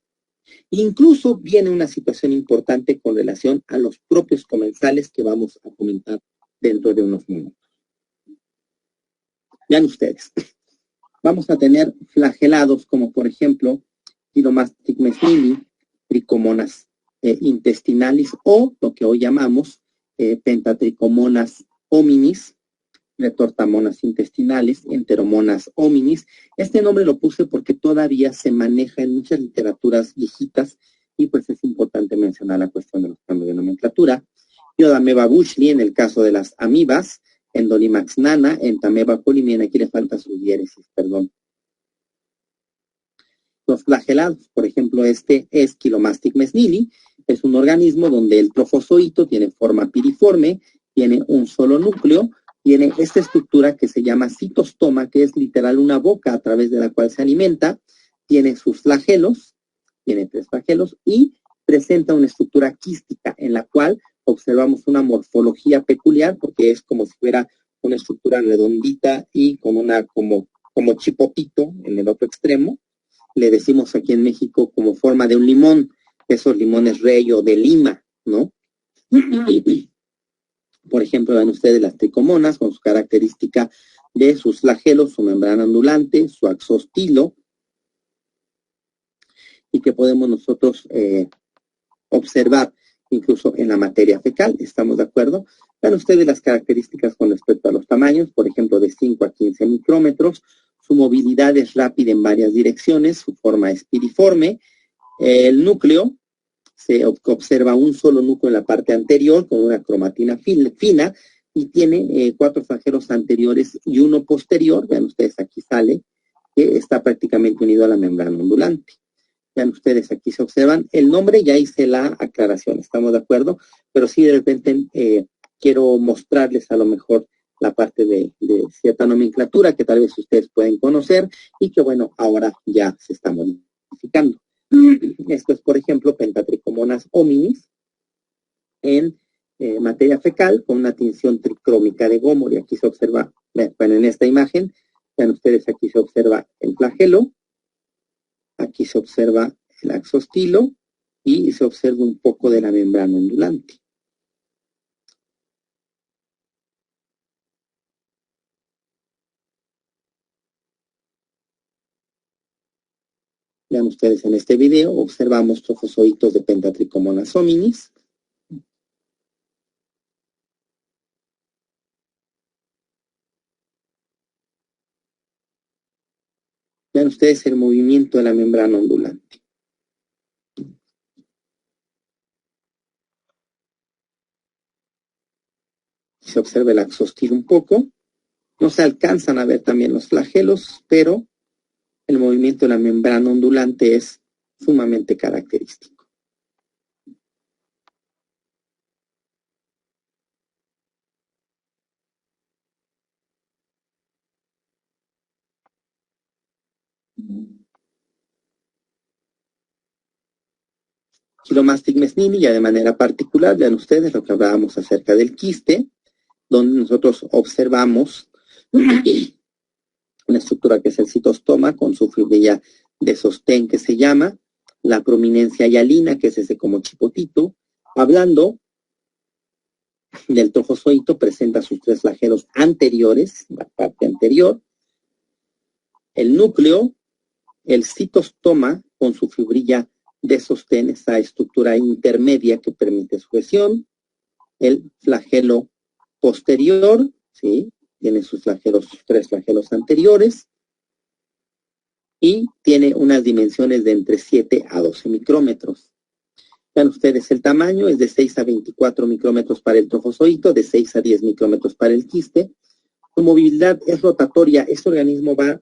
Incluso viene una situación importante con relación a los propios comensales que vamos a comentar dentro de unos minutos. Vean ustedes, vamos a tener flagelados como por ejemplo Pilomastic mesnili, Trichomonas intestinalis o lo que hoy llamamos Pentatrichomonas hominis, Retortamonas intestinales, Enteromonas hominis. Este nombre lo puse porque todavía se maneja en muchas literaturas viejitas y pues es importante mencionar la cuestión de los cambios de nomenclatura. Iodamoeba bushley en el caso de las amibas, Endolimax nana, Entamoeba coli, aquí le falta su diéresis, perdón. Los flagelados, por ejemplo, este es Pilomastic mesnili, es un organismo donde el trofozoito tiene forma piriforme, tiene un solo núcleo, tiene esta estructura que se llama citostoma, que es literal una boca a través de la cual se alimenta, tiene sus flagelos, tiene 3 flagelos y presenta una estructura quística en la cual observamos una morfología peculiar porque es como si fuera una estructura redondita y con una como chipotito en el otro extremo. Le decimos aquí en México como forma de un limón, esos limones rey o de Lima, ¿no? Por ejemplo, ven ustedes las tricomonas con su característica de sus flagelos, su membrana ondulante, su axostilo, y que podemos nosotros observar incluso en la materia fecal. ¿Estamos de acuerdo? Ven ustedes las características con respecto a los tamaños, por ejemplo, de 5 a 15 micrómetros. Su movilidad es rápida en varias direcciones, su forma es piriforme. El núcleo, se observa un solo núcleo en la parte anterior con una cromatina fina y tiene 4 flagelos anteriores y uno posterior. Vean ustedes, aquí sale, que está prácticamente unido a la membrana ondulante. Vean ustedes, aquí se observan el nombre, ya hice la aclaración, estamos de acuerdo, pero sí de repente quiero mostrarles a lo mejor la parte de cierta nomenclatura que tal vez ustedes pueden conocer y que bueno, ahora ya se está modificando. Esto es, por ejemplo, Pentatrichomonas hominis en materia fecal con una tinción tricrómica de Gomor, y aquí se observa, bueno, en esta imagen, vean ustedes, aquí se observa el flagelo, aquí se observa el axostilo y se observa un poco de la membrana ondulante. Vean ustedes en este video, observamos trofozoitos de Pentatrichomonas hominis. Vean ustedes el movimiento de la membrana ondulante. Se observa el axostilo un poco. No se alcanzan a ver también los flagelos, pero el movimiento de la membrana ondulante es sumamente característico. Chilomastic mesnini, ya de manera particular, vean ustedes lo que hablábamos acerca del quiste, donde nosotros observamos una estructura que es el citostoma con su fibrilla de sostén que se llama, la prominencia hialina, que es ese como chipotito. Hablando del trofozoito, presenta sus tres flagelos anteriores, la parte anterior, el núcleo, el citostoma con su fibrilla de sostén, esa estructura intermedia que permite sujeción, el flagelo posterior, ¿sí? Tiene sus flagelos, sus tres flagelos anteriores, y tiene unas dimensiones de entre 7 a 12 micrómetros. Vean ustedes el tamaño, es de 6 a 24 micrómetros para el trofozoito, de 6 a 10 micrómetros para el quiste. Su movilidad es rotatoria, este organismo va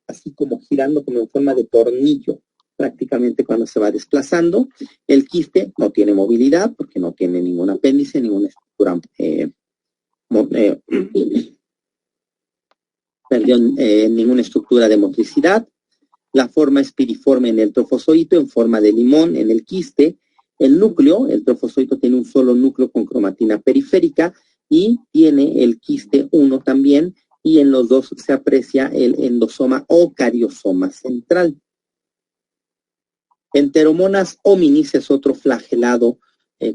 así como girando como en forma de tornillo, prácticamente cuando se va desplazando. El quiste no tiene movilidad porque no tiene ningún apéndice, ninguna estructura, ninguna estructura de motricidad. La forma es piriforme en el trofozoito, en forma de limón en el quiste. El núcleo, el trofozoito tiene un solo núcleo con cromatina periférica y tiene el quiste 1 también, y en los dos se aprecia el endosoma o cariosoma central. Enteromonas hominis es otro flagelado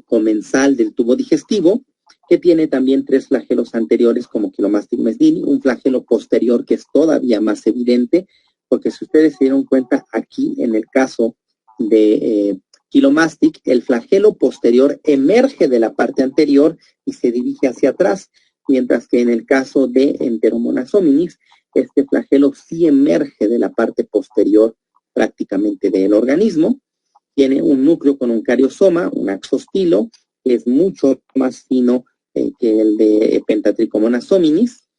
comensal del tubo digestivo, que tiene también tres flagelos anteriores como Chilomastic mesnini, un flagelo posterior que es todavía más evidente, porque si ustedes se dieron cuenta aquí en el caso de Chilomastic, el flagelo posterior emerge de la parte anterior y se dirige hacia atrás, mientras que en el caso de Enteromonas hominis, este flagelo sí emerge de la parte posterior prácticamente del organismo. Tiene un núcleo con un cariosoma, un axostilo, que es mucho más fino que el de Pentatrichomonas hominis,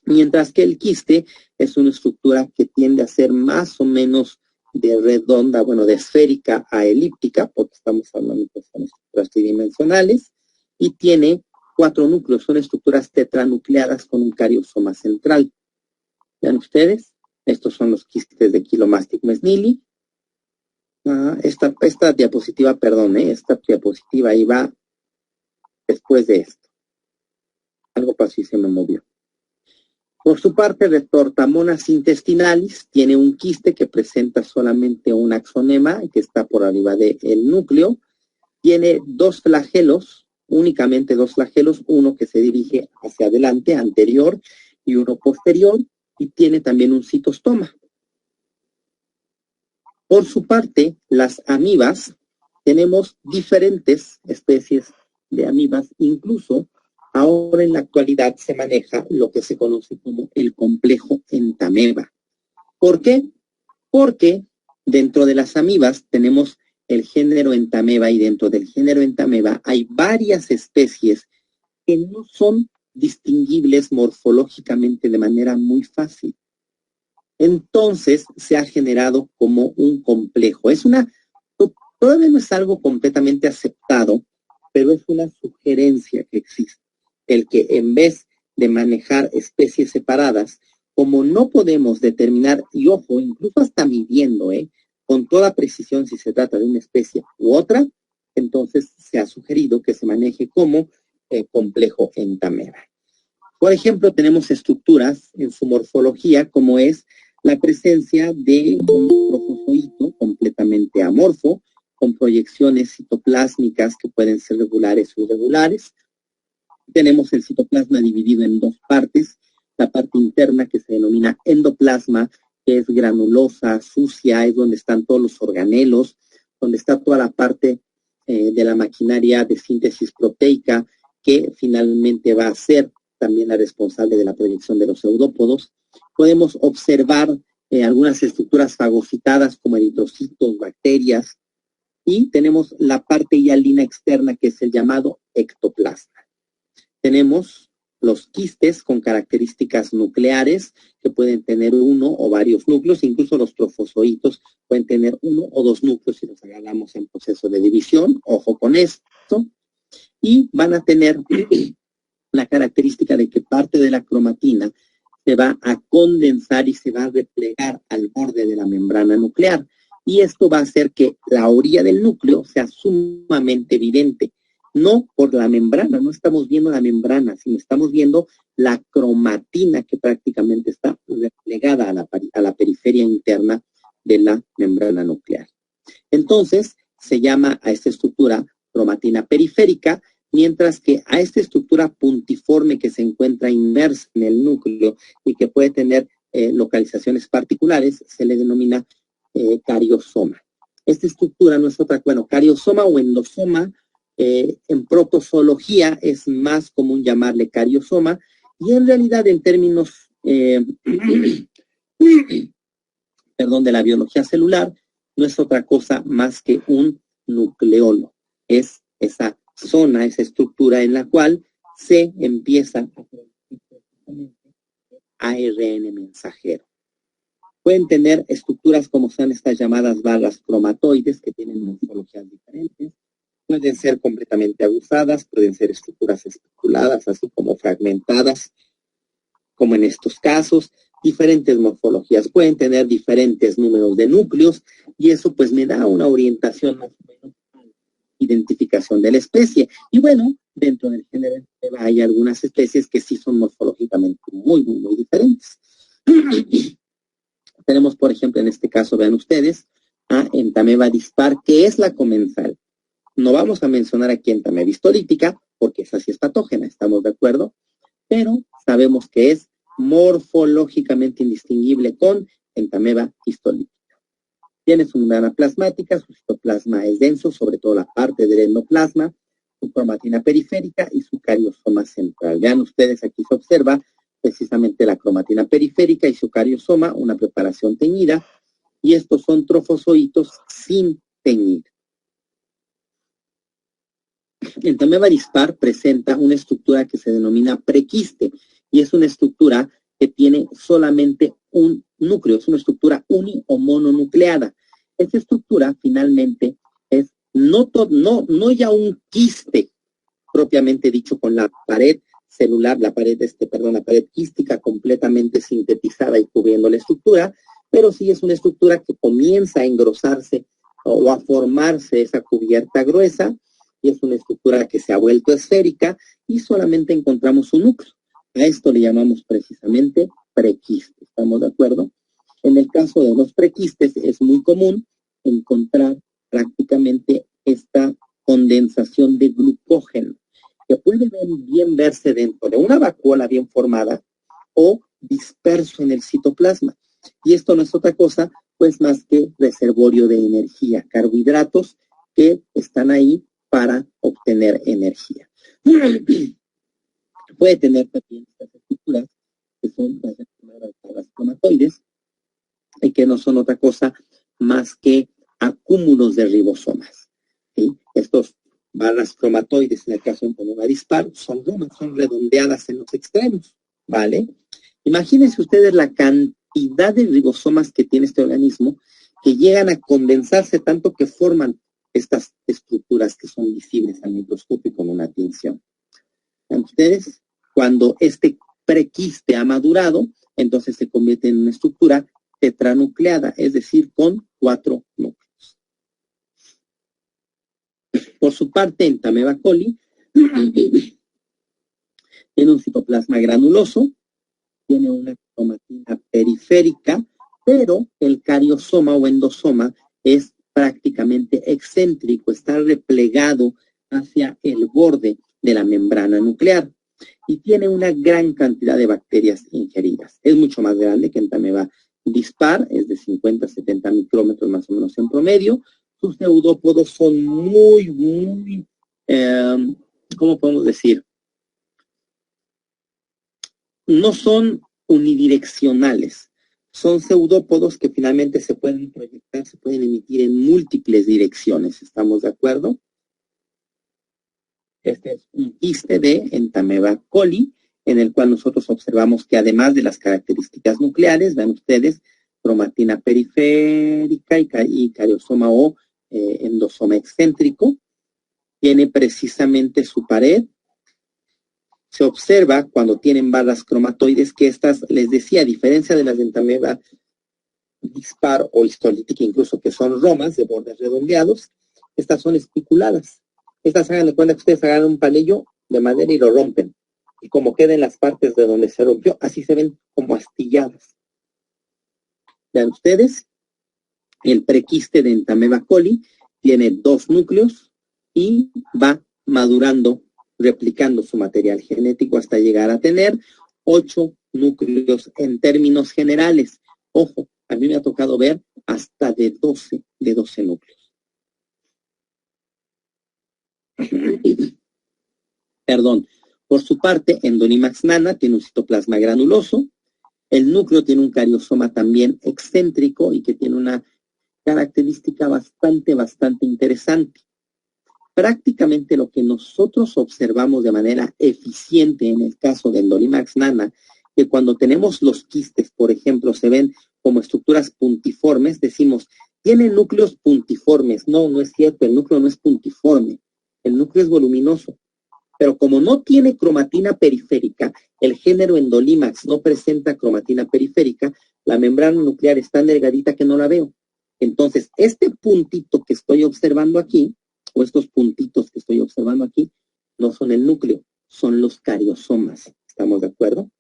mientras que el quiste es una estructura que tiende a ser más o menos de redonda, bueno, de esférica a elíptica, porque estamos hablando de estructuras tridimensionales, y tiene 4 núcleos, son estructuras tetranucleadas con un cariosoma central. Vean ustedes, estos son los quistes de Chilomastic mesnili. Esta diapositiva, perdón, esta diapositiva iba después de esto. Algo pasó y se me movió. Por su parte, Retortamonas intestinalis tiene un quiste que presenta solamente un axonema que está por arriba del núcleo. Tiene 2 flagelos, únicamente 2 flagelos, uno que se dirige hacia adelante, anterior, y uno posterior, y tiene también un citostoma. Por su parte, las amibas, tenemos diferentes especies de amibas, incluso ahora en la actualidad se maneja lo que se conoce como el complejo entameba. ¿Por qué? Porque dentro de las amibas tenemos el género entameba, y dentro del género entameba hay varias especies que no son distinguibles morfológicamente de manera muy fácil. Entonces se ha generado como un complejo. Todavía no es algo completamente aceptado, pero es una sugerencia que existe. El que en vez de manejar especies separadas, como no podemos determinar, y ojo, incluso hasta midiendo, con toda precisión si se trata de una especie u otra, entonces se ha sugerido que se maneje como complejo entameba. Por ejemplo, tenemos estructuras en su morfología como es la presencia de un trofozoito completamente amorfo, con proyecciones citoplásmicas que pueden ser regulares o irregulares. Tenemos el citoplasma dividido en dos partes, la parte interna que se denomina endoplasma, que es granulosa, sucia, es donde están todos los organelos, donde está toda la parte de la maquinaria de síntesis proteica, que finalmente va a ser también la responsable de la proyección de los pseudópodos. Podemos observar algunas estructuras fagocitadas como eritrocitos, bacterias, y tenemos la parte hialina externa que es el llamado ectoplasma. Tenemos los quistes con características nucleares que pueden tener uno o varios núcleos, incluso los trofozoitos pueden tener uno o dos núcleos si los agarramos en proceso de división, ojo con esto, y van a tener la característica de que parte de la cromatina se va a condensar y se va a replegar al borde de la membrana nuclear. Y esto va a hacer que la orilla del núcleo sea sumamente evidente. No por la membrana, no estamos viendo la membrana, sino estamos viendo la cromatina que prácticamente está replegada a la periferia interna de la membrana nuclear. Entonces, se llama a esta estructura cromatina periférica, mientras que a esta estructura puntiforme que se encuentra inmersa en el núcleo y que puede tener localizaciones particulares, se le denomina cariosoma. Esta estructura no es otra, bueno, cariosoma o endosoma, en protozoología es más común llamarle cariosoma, y en realidad en términos de la biología celular, no es otra cosa más que un nucleolo. Es esa zona, esa estructura en la cual se empieza a producir ARN mensajero. Pueden tener estructuras como son estas llamadas barras cromatoides, que tienen morfologías diferentes. Pueden ser completamente aguzadas, pueden ser estructuras especuladas, así como fragmentadas, como en estos casos. Diferentes morfologías, pueden tener diferentes números de núcleos, y eso pues me da una orientación más o menos a la identificación de la especie. Y bueno, dentro del género hay algunas especies que sí son morfológicamente muy diferentes. Tenemos, por ejemplo, en este caso, vean ustedes, a Entamoeba dispar, que es la comensal. No vamos a mencionar aquí Entamoeba histolítica, porque esa sí es patógena, ¿estamos de acuerdo? Pero sabemos que es morfológicamente indistinguible con Entamoeba histolítica. Tiene su membrana plasmática, su citoplasma es denso, sobre todo la parte del endoplasma, su cromatina periférica y su cariosoma central. Vean ustedes, aquí se observa precisamente la cromatina periférica y su cariosoma, una preparación teñida, y estos son trofozoitos sin teñir. El Entamoeba dispar presenta una estructura que se denomina prequiste, y es una estructura que tiene solamente un núcleo, es una estructura uni o mononucleada. Esta estructura finalmente es no ya un quiste propiamente dicho con la pared celular, la pared quística completamente sintetizada y cubriendo la estructura, pero sí es una estructura que comienza a engrosarse o a formarse esa cubierta gruesa, y es una estructura que se ha vuelto esférica y solamente encontramos un núcleo. A esto le llamamos precisamente prequiste, ¿estamos de acuerdo? En el caso de los prequistes es muy común encontrar prácticamente esta condensación de glucógeno, que puede bien verse dentro de una vacuola bien formada o disperso en el citoplasma. Y esto no es otra cosa, pues, más que reservorio de energía, carbohidratos que están ahí para obtener energía. Puede tener también estas estructuras, que son las cromatoides, y que no son otra cosa más que acúmulos de ribosomas. ¿Sí? Estos barras cromatoides, en el caso de Entamoeba dispar, son redondeadas en los extremos, ¿vale? Imagínense ustedes la cantidad cantidad de ribosomas que tiene este organismo que llegan a condensarse tanto que forman estas estructuras que son visibles al microscopio con una tinción. Ustedes, cuando este prequiste ha madurado, entonces se convierte en una estructura tetranucleada, es decir, con 4 núcleos. Por su parte, Entammeba coli tiene un citoplasma granuloso, tiene una cromatina periférica, pero el cariosoma o endosoma es prácticamente excéntrico, está replegado hacia el borde de la membrana nuclear y tiene una gran cantidad de bacterias ingeridas. Es mucho más grande que Entammeba dispar, es de 50 a 70 micrómetros más o menos en promedio. Sus pseudópodos son muy, ¿cómo podemos decir? No son unidireccionales. Son pseudópodos que finalmente se pueden proyectar, se pueden emitir en múltiples direcciones. ¿Estamos de acuerdo? Este es un quiste de Entammeba coli, en el cual nosotros observamos que además de las características nucleares, vean ustedes, cromatina periférica y cariosoma o endosoma excéntrico, tiene precisamente su pared. Se observa cuando tienen barras cromatoides que estas, les decía, a diferencia de las de Entammeba dispar o histolítica, incluso que son romas de bordes redondeados, estas son espiculadas. Estas, hagan de cuenta que ustedes agarran un palillo de madera y lo rompen. Y como queden las partes de donde se rompió, así se ven como astilladas. Vean ustedes, el prequiste de Entammeba coli tiene 2 núcleos y va madurando, replicando su material genético hasta llegar a tener 8 núcleos en términos generales. Ojo, a mí me ha tocado ver hasta de 12 núcleos. Perdón. Por su parte, Endolimax nana tiene un citoplasma granuloso. El núcleo tiene un cariosoma también excéntrico y que tiene una característica bastante interesante. Prácticamente lo que nosotros observamos de manera eficiente en el caso de Endolimax nana, que cuando tenemos los quistes, por ejemplo, se ven como estructuras puntiformes, decimos, tiene núcleos puntiformes. No, no es cierto, el núcleo no es puntiforme, el núcleo es voluminoso. Pero como no tiene cromatina periférica, el género Endolimax no presenta cromatina periférica, la membrana nuclear es tan delgadita que no la veo. Entonces, este puntito que estoy observando aquí, o estos puntitos que estoy observando aquí, no son el núcleo, son los cariosomas. ¿Estamos de acuerdo?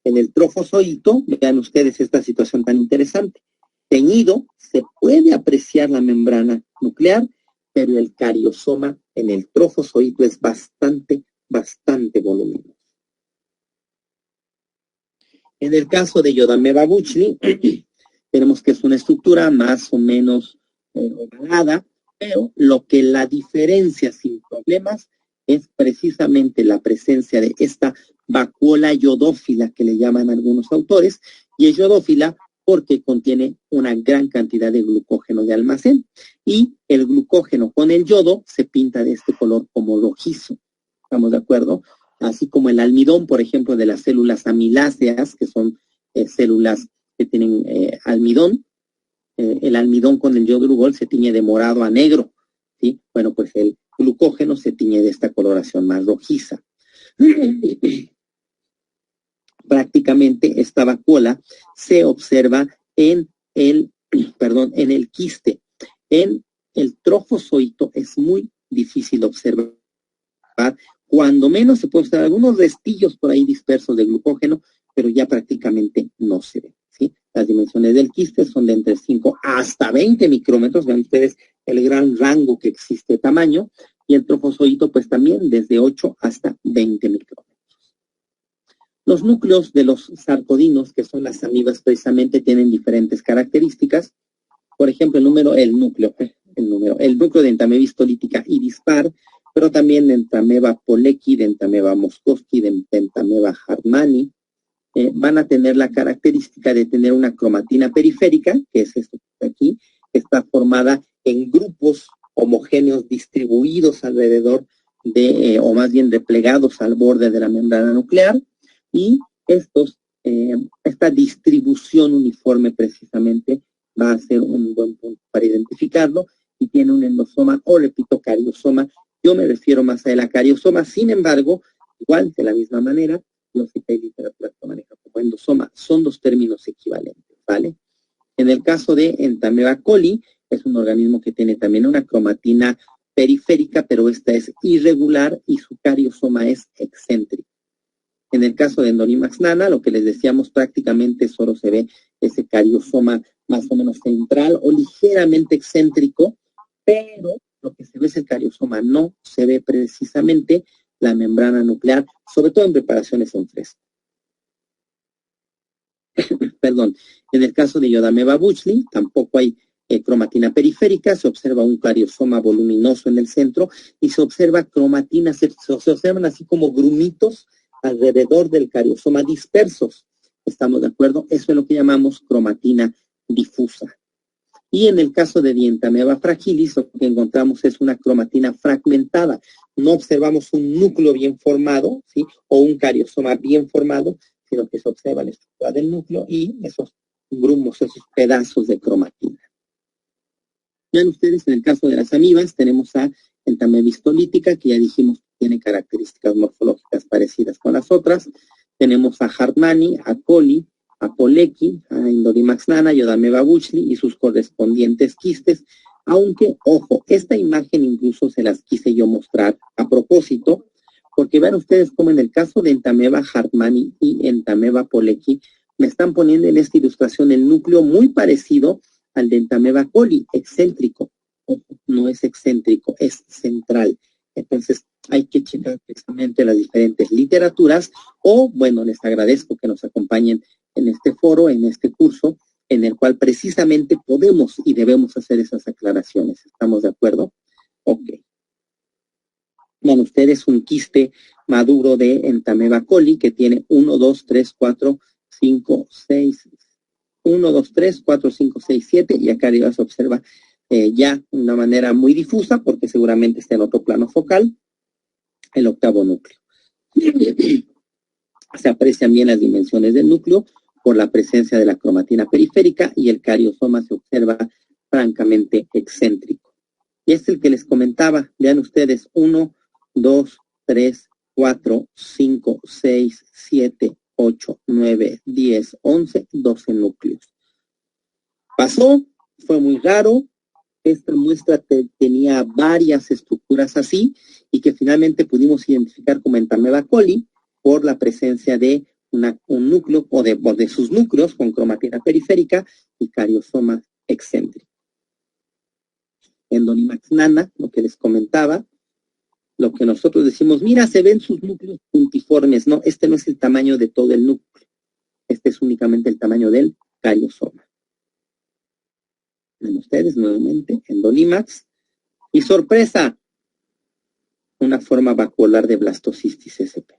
En el trofozoito, vean ustedes esta situación tan interesante. Teñido, se puede apreciar la membrana nuclear, pero el cariosoma en el trofozoito es bastante voluminoso. En el caso de Iodammeba buchli, tenemos que es una estructura más o menos ovalada, pero lo que la diferencia sin problemas es precisamente la presencia de esta vacuola iodófila que le llaman algunos autores, y es iodófila porque contiene una gran cantidad de glucógeno de almacén, y el glucógeno con el yodo se pinta de este color como rojizo. ¿Estamos de acuerdo? Así como el almidón, por ejemplo, de las células amiláceas, que son células que tienen almidón, el almidón con el yodo se tiñe de morado a negro, ¿sí? Bueno, pues el glucógeno se tiñe de esta coloración más rojiza. Prácticamente esta vacuola se observa en el quiste. En el trofozoito es muy difícil observar. Cuando menos se puede observar algunos restillos por ahí dispersos de glucógeno, pero ya prácticamente no se ve, ¿sí? Las dimensiones del quiste son de entre 5 hasta 20 micrómetros. Vean ustedes el gran rango que existe de tamaño. Y el trofozoito, pues también desde 8 hasta 20 micrómetros. Los núcleos de los sarcodinos, que son las amibas precisamente, tienen diferentes características. Por ejemplo, el núcleo de Entammeba histolítica y dispar, pero también de Entammeba polecki, de Entammeba moscowski, de Entammeba hartmanni, van a tener la característica de tener una cromatina periférica, que es esto de aquí, que está formada en grupos homogéneos distribuidos alrededor de, o más bien replegados al borde de la membrana nuclear, y estos esta distribución uniforme precisamente va a ser un buen punto para identificarlo, y tiene un endosoma o, repito, cariosoma. Yo me refiero más a la cariosoma, sin embargo, igual, de la misma manera, los que hay literatura que maneja como endosoma, son dos términos equivalentes, ¿vale? En el caso de Entamoeba coli, es un organismo que tiene también una cromatina periférica, pero esta es irregular y su cariosoma es excéntrico. En el caso de Endolimax nana, lo que les decíamos, prácticamente solo se ve ese cariosoma más o menos central o ligeramente excéntrico, pero lo que se ve es el cariosoma, no se ve precisamente la membrana nuclear, sobre todo en preparaciones en fresco. Perdón, en el caso de Iodamoeba buchli, tampoco hay cromatina periférica, se observa un cariosoma voluminoso en el centro y se observa cromatina, se observan así como grumitos alrededor del cariosoma dispersos. ¿Estamos de acuerdo? Eso es lo que llamamos cromatina difusa. Y en el caso de Dientamoeba fragilis, lo que encontramos es una cromatina fragmentada. No observamos un núcleo bien formado, ¿sí? O un cariosoma bien formado, sino que se observa la estructura del núcleo y esos grumos, esos pedazos de cromatina. Vean ustedes, en el caso de las amibas, tenemos a Entamoeba histolítica, que ya dijimos que tiene características morfológicas parecidas con las otras. Tenemos a Hartmanni, a coli, a Polecki, a Endolimax nana, Iodamoeba buchli y sus correspondientes quistes, aunque, ojo, esta imagen incluso se las quise yo mostrar a propósito, porque vean ustedes como en el caso de Entamoeba Hartmanni y Entamoeba Polecki, me están poniendo en esta ilustración el núcleo muy parecido al de Entamoeba coli, excéntrico. Ojo, no es excéntrico, es central. Entonces, hay que checar precisamente las diferentes literaturas, o, bueno, les agradezco que nos acompañen en este foro, en este curso, en el cual precisamente podemos y debemos hacer esas aclaraciones. ¿Estamos de acuerdo? Ok. Bueno, ustedes un quiste maduro de Entamoeba coli que tiene 1, 2, 3, 4, 5, 6, 1, 2, 3, 4, 5, 6, 7, y acá arriba se observa ya de una manera muy difusa, porque seguramente está en otro plano focal, el octavo núcleo. Se aprecian bien las dimensiones del núcleo por la presencia de la cromatina periférica, y el cariosoma se observa francamente excéntrico. Y es el que les comentaba. Vean ustedes, 1, 2, 3, 4, 5, 6, 7, 8, 9, 10, 11, 12 núcleos. Pasó, fue muy raro. Esta muestra tenía varias estructuras así, y que finalmente pudimos identificar como Entamoeba coli por la presencia de un núcleo o de sus núcleos con cromatina periférica y cariosoma excéntrico. Endolimax nana, lo que les comentaba, lo que nosotros decimos, mira, se ven sus núcleos puntiformes. No, este no es el tamaño de todo el núcleo. Este es únicamente el tamaño del cariosoma. Ven ustedes nuevamente, Endolimax. Y sorpresa, una forma vacuolar de blastocistis SP.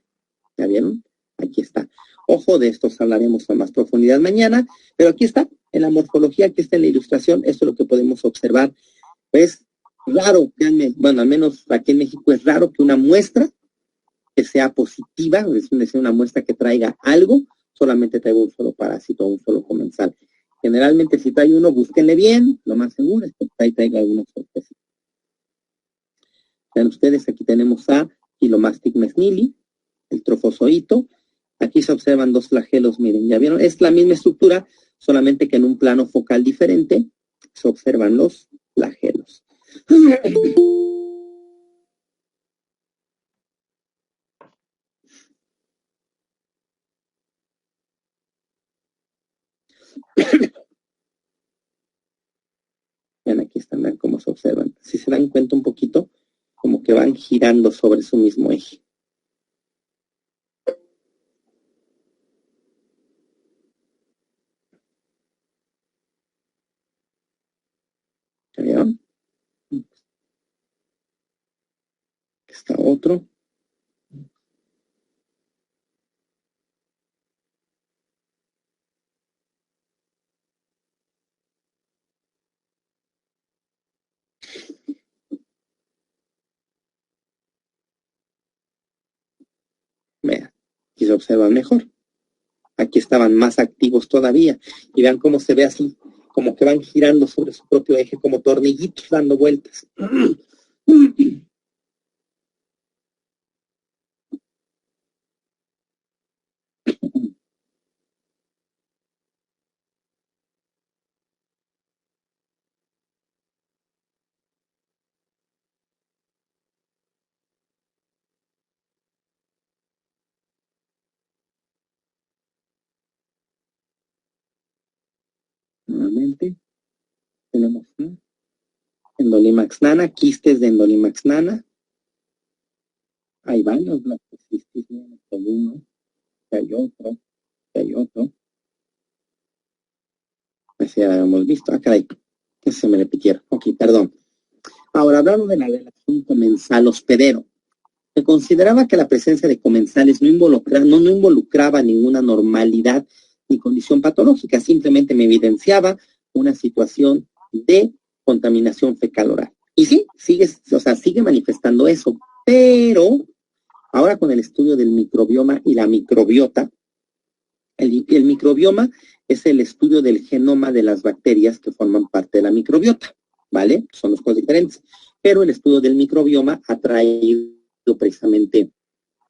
¿Ya vieron? Aquí está. Ojo, de estos hablaremos a más profundidad mañana, pero aquí está, en la morfología, aquí está en la ilustración. Esto es lo que podemos observar. Es raro, créanme, bueno, al menos aquí en México es raro que una muestra que sea positiva, es decir, una muestra que traiga algo, solamente traiga un solo parásito, un solo comensal. Generalmente, si trae uno, búsquenle bien, lo más seguro es que traiga algunos sorpresas. Vean ustedes, aquí tenemos a Chilomastic mesnili, el trofozoito. Aquí se observan dos flagelos, miren, ya vieron, es la misma estructura, solamente que en un plano focal diferente se observan los flagelos. Vean, aquí están, vean cómo se observan. Si se dan cuenta un poquito, como que van girando sobre su mismo eje. ¿Ya vieron? Está otro. Vean, aquí se observa mejor. aquí estaban más activos todavía. Y vean cómo se ve así, como que van girando sobre su propio eje, como tornillitos dando vueltas. Nuevamente, tenemos Endolimax nana, quistes de Endolimax nana. Hay varios blastocistis, hay uno, hay otro, hay otro. Así ya lo habíamos visto. Ah, caray, que se me repitieron. Ok, perdón. Ahora, hablando de la relación comensal-hospedero, se consideraba que la presencia de comensales no involucraba ninguna normalidad ni condición patológica, simplemente me evidenciaba una situación de contaminación fecal oral. Y sí, sigue manifestando eso, pero ahora con el estudio del microbioma y la microbiota, el microbioma es el estudio del genoma de las bacterias que forman parte de la microbiota, ¿vale? Son dos cosas diferentes, pero el estudio del microbioma ha traído precisamente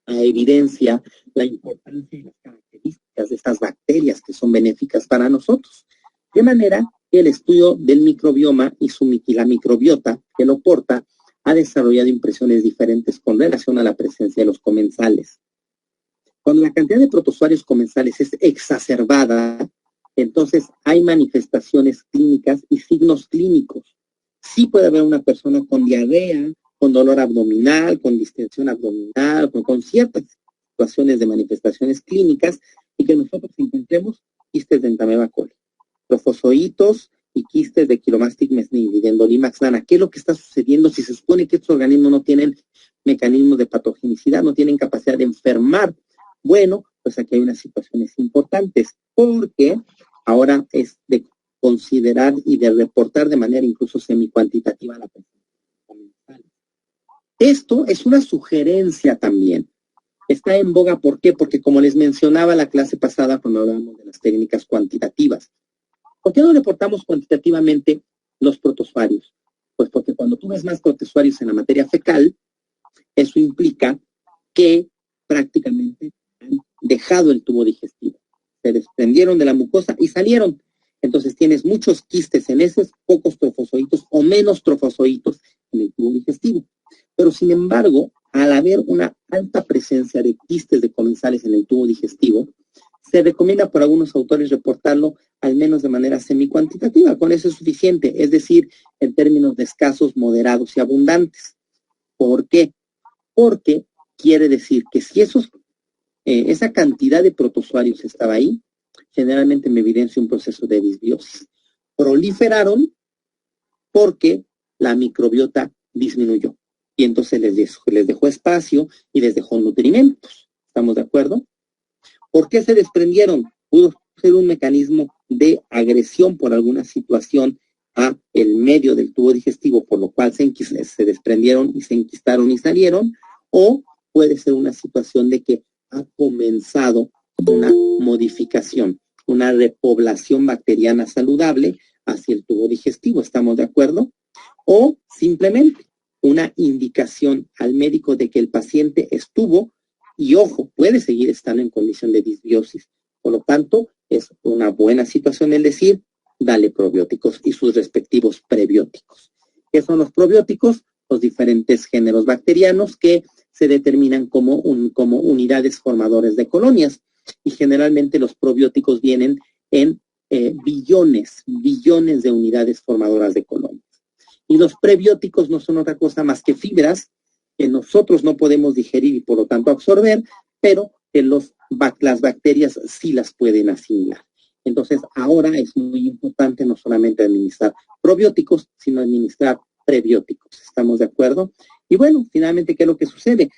a evidencia la importancia y las características de estas bacterias que son benéficas para nosotros. De manera que el estudio del microbioma y la microbiota que lo porta ha desarrollado impresiones diferentes con relación a la presencia de los comensales. Cuando la cantidad de protozoarios comensales es exacerbada, entonces hay manifestaciones clínicas y signos clínicos. Sí puede haber una persona con diarrea, con dolor abdominal, con distensión abdominal, con ciertas situaciones de manifestaciones clínicas y que nosotros encontremos quistes de Entamoeba coli, trofozoitos y quistes de Chiromastic mesnei, de Endolimax nana. ¿Qué es lo que está sucediendo si se supone que estos organismos no tienen mecanismos de patogenicidad, no tienen capacidad de enfermar? Bueno, pues aquí hay unas situaciones importantes, porque ahora es de considerar y de reportar de manera incluso semi-cuantitativa la presencia comensal. Esto es una sugerencia también. Está en boga, ¿por qué? Porque como les mencionaba la clase pasada cuando hablábamos de las técnicas cuantitativas, ¿por qué no reportamos cuantitativamente los protozoarios? Pues porque cuando tú ves más protozoarios en la materia fecal, eso implica que prácticamente han dejado el tubo digestivo. Se desprendieron de la mucosa y salieron. Entonces tienes muchos quistes en esos, pocos trofozoitos o menos trofozoitos en el tubo digestivo. Pero sin embargo, al haber una alta presencia de quistes de comensales en el tubo digestivo, se recomienda por algunos autores reportarlo al menos de manera semi-cuantitativa. Con eso es suficiente, es decir, en términos de escasos, moderados y abundantes. ¿Por qué? Porque quiere decir que si esa cantidad de protozoarios estaba ahí, generalmente me evidencia un proceso de disbiosis. Proliferaron porque la microbiota disminuyó y entonces les dejó espacio y les dejó nutrimentos. ¿Estamos de acuerdo? ¿Por qué se desprendieron? Pudo ser un mecanismo de agresión por alguna situación a el medio del tubo digestivo, por lo cual se desprendieron y se enquistaron y salieron, o puede ser una situación de que ha comenzado una modificación, una repoblación bacteriana saludable hacia el tubo digestivo. ¿Estamos de acuerdo? O simplemente una indicación al médico de que el paciente estuvo, y ojo, puede seguir estando en condición de disbiosis. Por lo tanto, es una buena situación el decir, dale probióticos y sus respectivos prebióticos. ¿Qué son los probióticos? Los diferentes géneros bacterianos que se determinan como unidades formadores de colonias. Y generalmente los probióticos vienen en billones de unidades formadoras de colonias. Y los prebióticos no son otra cosa más que fibras que nosotros no podemos digerir y por lo tanto absorber, pero que las bacterias sí las pueden asimilar. Entonces, ahora es muy importante no solamente administrar probióticos, sino administrar prebióticos. ¿Estamos de acuerdo? Y bueno, finalmente, ¿qué es lo que sucede?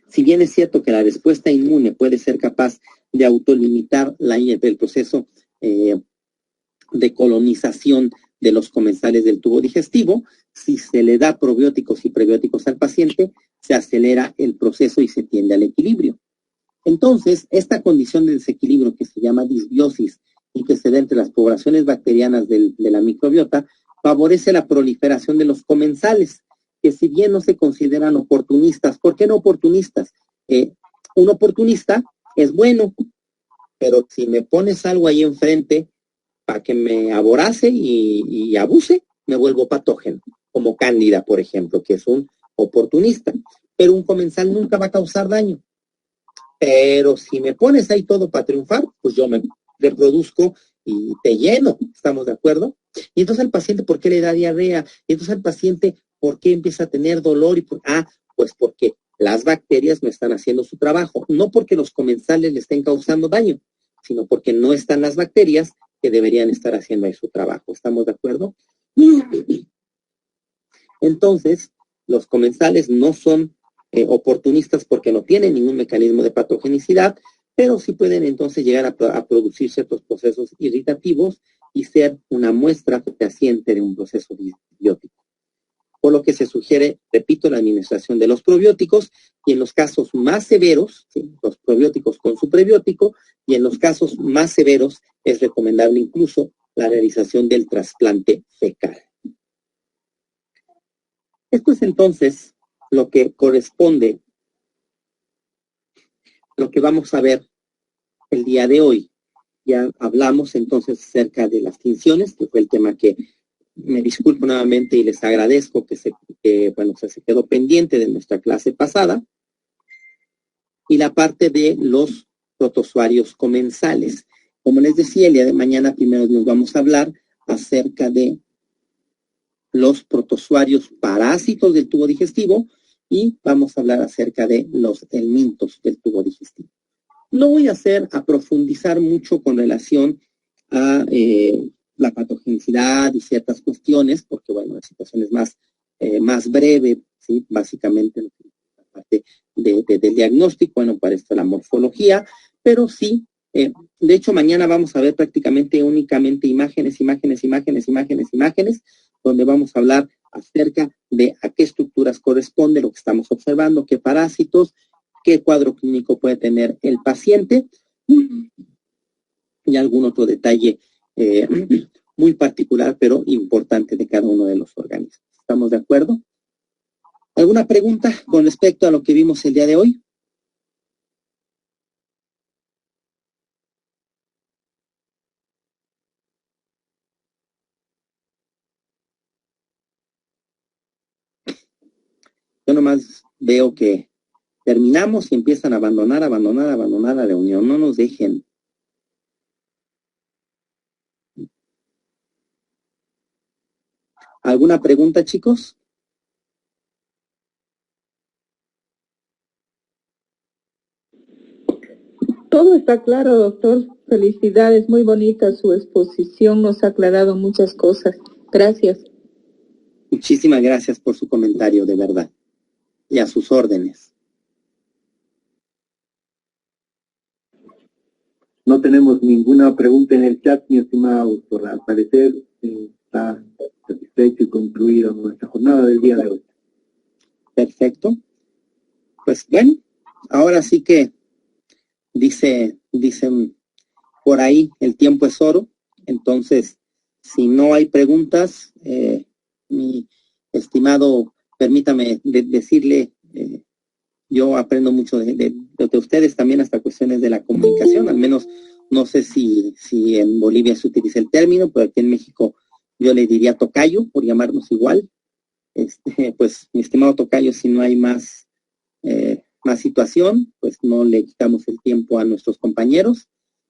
Si bien es cierto que la respuesta inmune puede ser capaz de autolimitar el proceso de colonización de los comensales del tubo digestivo, si se le da probióticos y prebióticos al paciente, se acelera el proceso y se tiende al equilibrio. Entonces, esta condición de desequilibrio que se llama disbiosis y que se da entre las poblaciones bacterianas de la microbiota, favorece la proliferación de los comensales, que si bien no se consideran oportunistas, ¿por qué no oportunistas? Un oportunista es bueno, pero si me pones algo ahí enfrente para que me aborace y abuse, me vuelvo patógeno, como Cándida, por ejemplo, que es un oportunista, pero un comensal nunca va a causar daño. Pero si me pones ahí todo para triunfar, pues yo me reproduzco y te lleno, ¿estamos de acuerdo? Y entonces al paciente, ¿por qué le da diarrea? Y entonces al paciente, ¿por qué empieza a tener dolor? Pues porque las bacterias no están haciendo su trabajo, no porque los comensales le estén causando daño, sino porque no están las bacterias que deberían estar haciendo ahí su trabajo, ¿estamos de acuerdo? Entonces, los comensales no son oportunistas porque no tienen ningún mecanismo de patogenicidad, pero sí pueden entonces llegar a producir ciertos procesos irritativos y ser una muestra fehaciente de un proceso disbiótico. Por lo que se sugiere, repito, la administración de los probióticos y en los casos más severos, ¿sí?, los probióticos con su prebiótico, y en los casos más severos es recomendable incluso la realización del trasplante fecal. Esto es entonces lo que corresponde, lo que vamos a ver el día de hoy. Ya hablamos entonces acerca de las tinciones, que fue el tema que me disculpo nuevamente y les agradezco que se quedó pendiente de nuestra clase pasada. Y la parte de los protozoarios comensales. Como les decía, el día de mañana primero nos vamos a hablar acerca de los protozoarios parásitos del tubo digestivo y vamos a hablar acerca de los helmintos del tubo digestivo. No voy a profundizar mucho con relación a la patogenicidad y ciertas cuestiones, porque bueno, la situación es más breve, ¿sí? Básicamente la parte del diagnóstico, bueno, para esto la morfología, pero sí, de hecho mañana vamos a ver prácticamente únicamente imágenes, donde vamos a hablar acerca de a qué estructuras corresponde lo que estamos observando, qué parásitos, qué cuadro clínico puede tener el paciente y algún otro detalle muy particular, pero importante de cada uno de los organismos. ¿Estamos de acuerdo? ¿Alguna pregunta con respecto a lo que vimos el día de hoy? Yo nomás veo que terminamos y empiezan a abandonar la reunión. No nos dejen. ¿Alguna pregunta, chicos? Todo está claro, doctor. Felicidades, muy bonita su exposición, nos ha aclarado muchas cosas. Gracias. Muchísimas gracias por su comentario, de verdad. Y a sus órdenes. No tenemos ninguna pregunta en el chat, mi estimado doctor. Al parecer está satisfecho y concluido nuestra jornada del día de hoy. Perfecto. Pues bueno, ahora sí que dicen por ahí, el tiempo es oro. Entonces, si no hay preguntas, mi estimado, permítame decirle, yo aprendo mucho de ustedes también hasta cuestiones de la comunicación, al menos no sé si en Bolivia se utiliza el término, pero aquí en México yo le diría tocayo, por llamarnos igual. Pues mi estimado tocayo, si no hay más situación, pues no le quitamos el tiempo a nuestros compañeros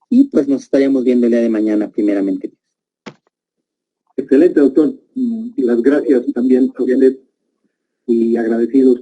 y pues nos estaríamos viendo el día de mañana primeramente. Excelente, doctor. Y las gracias también a usted y agradecidos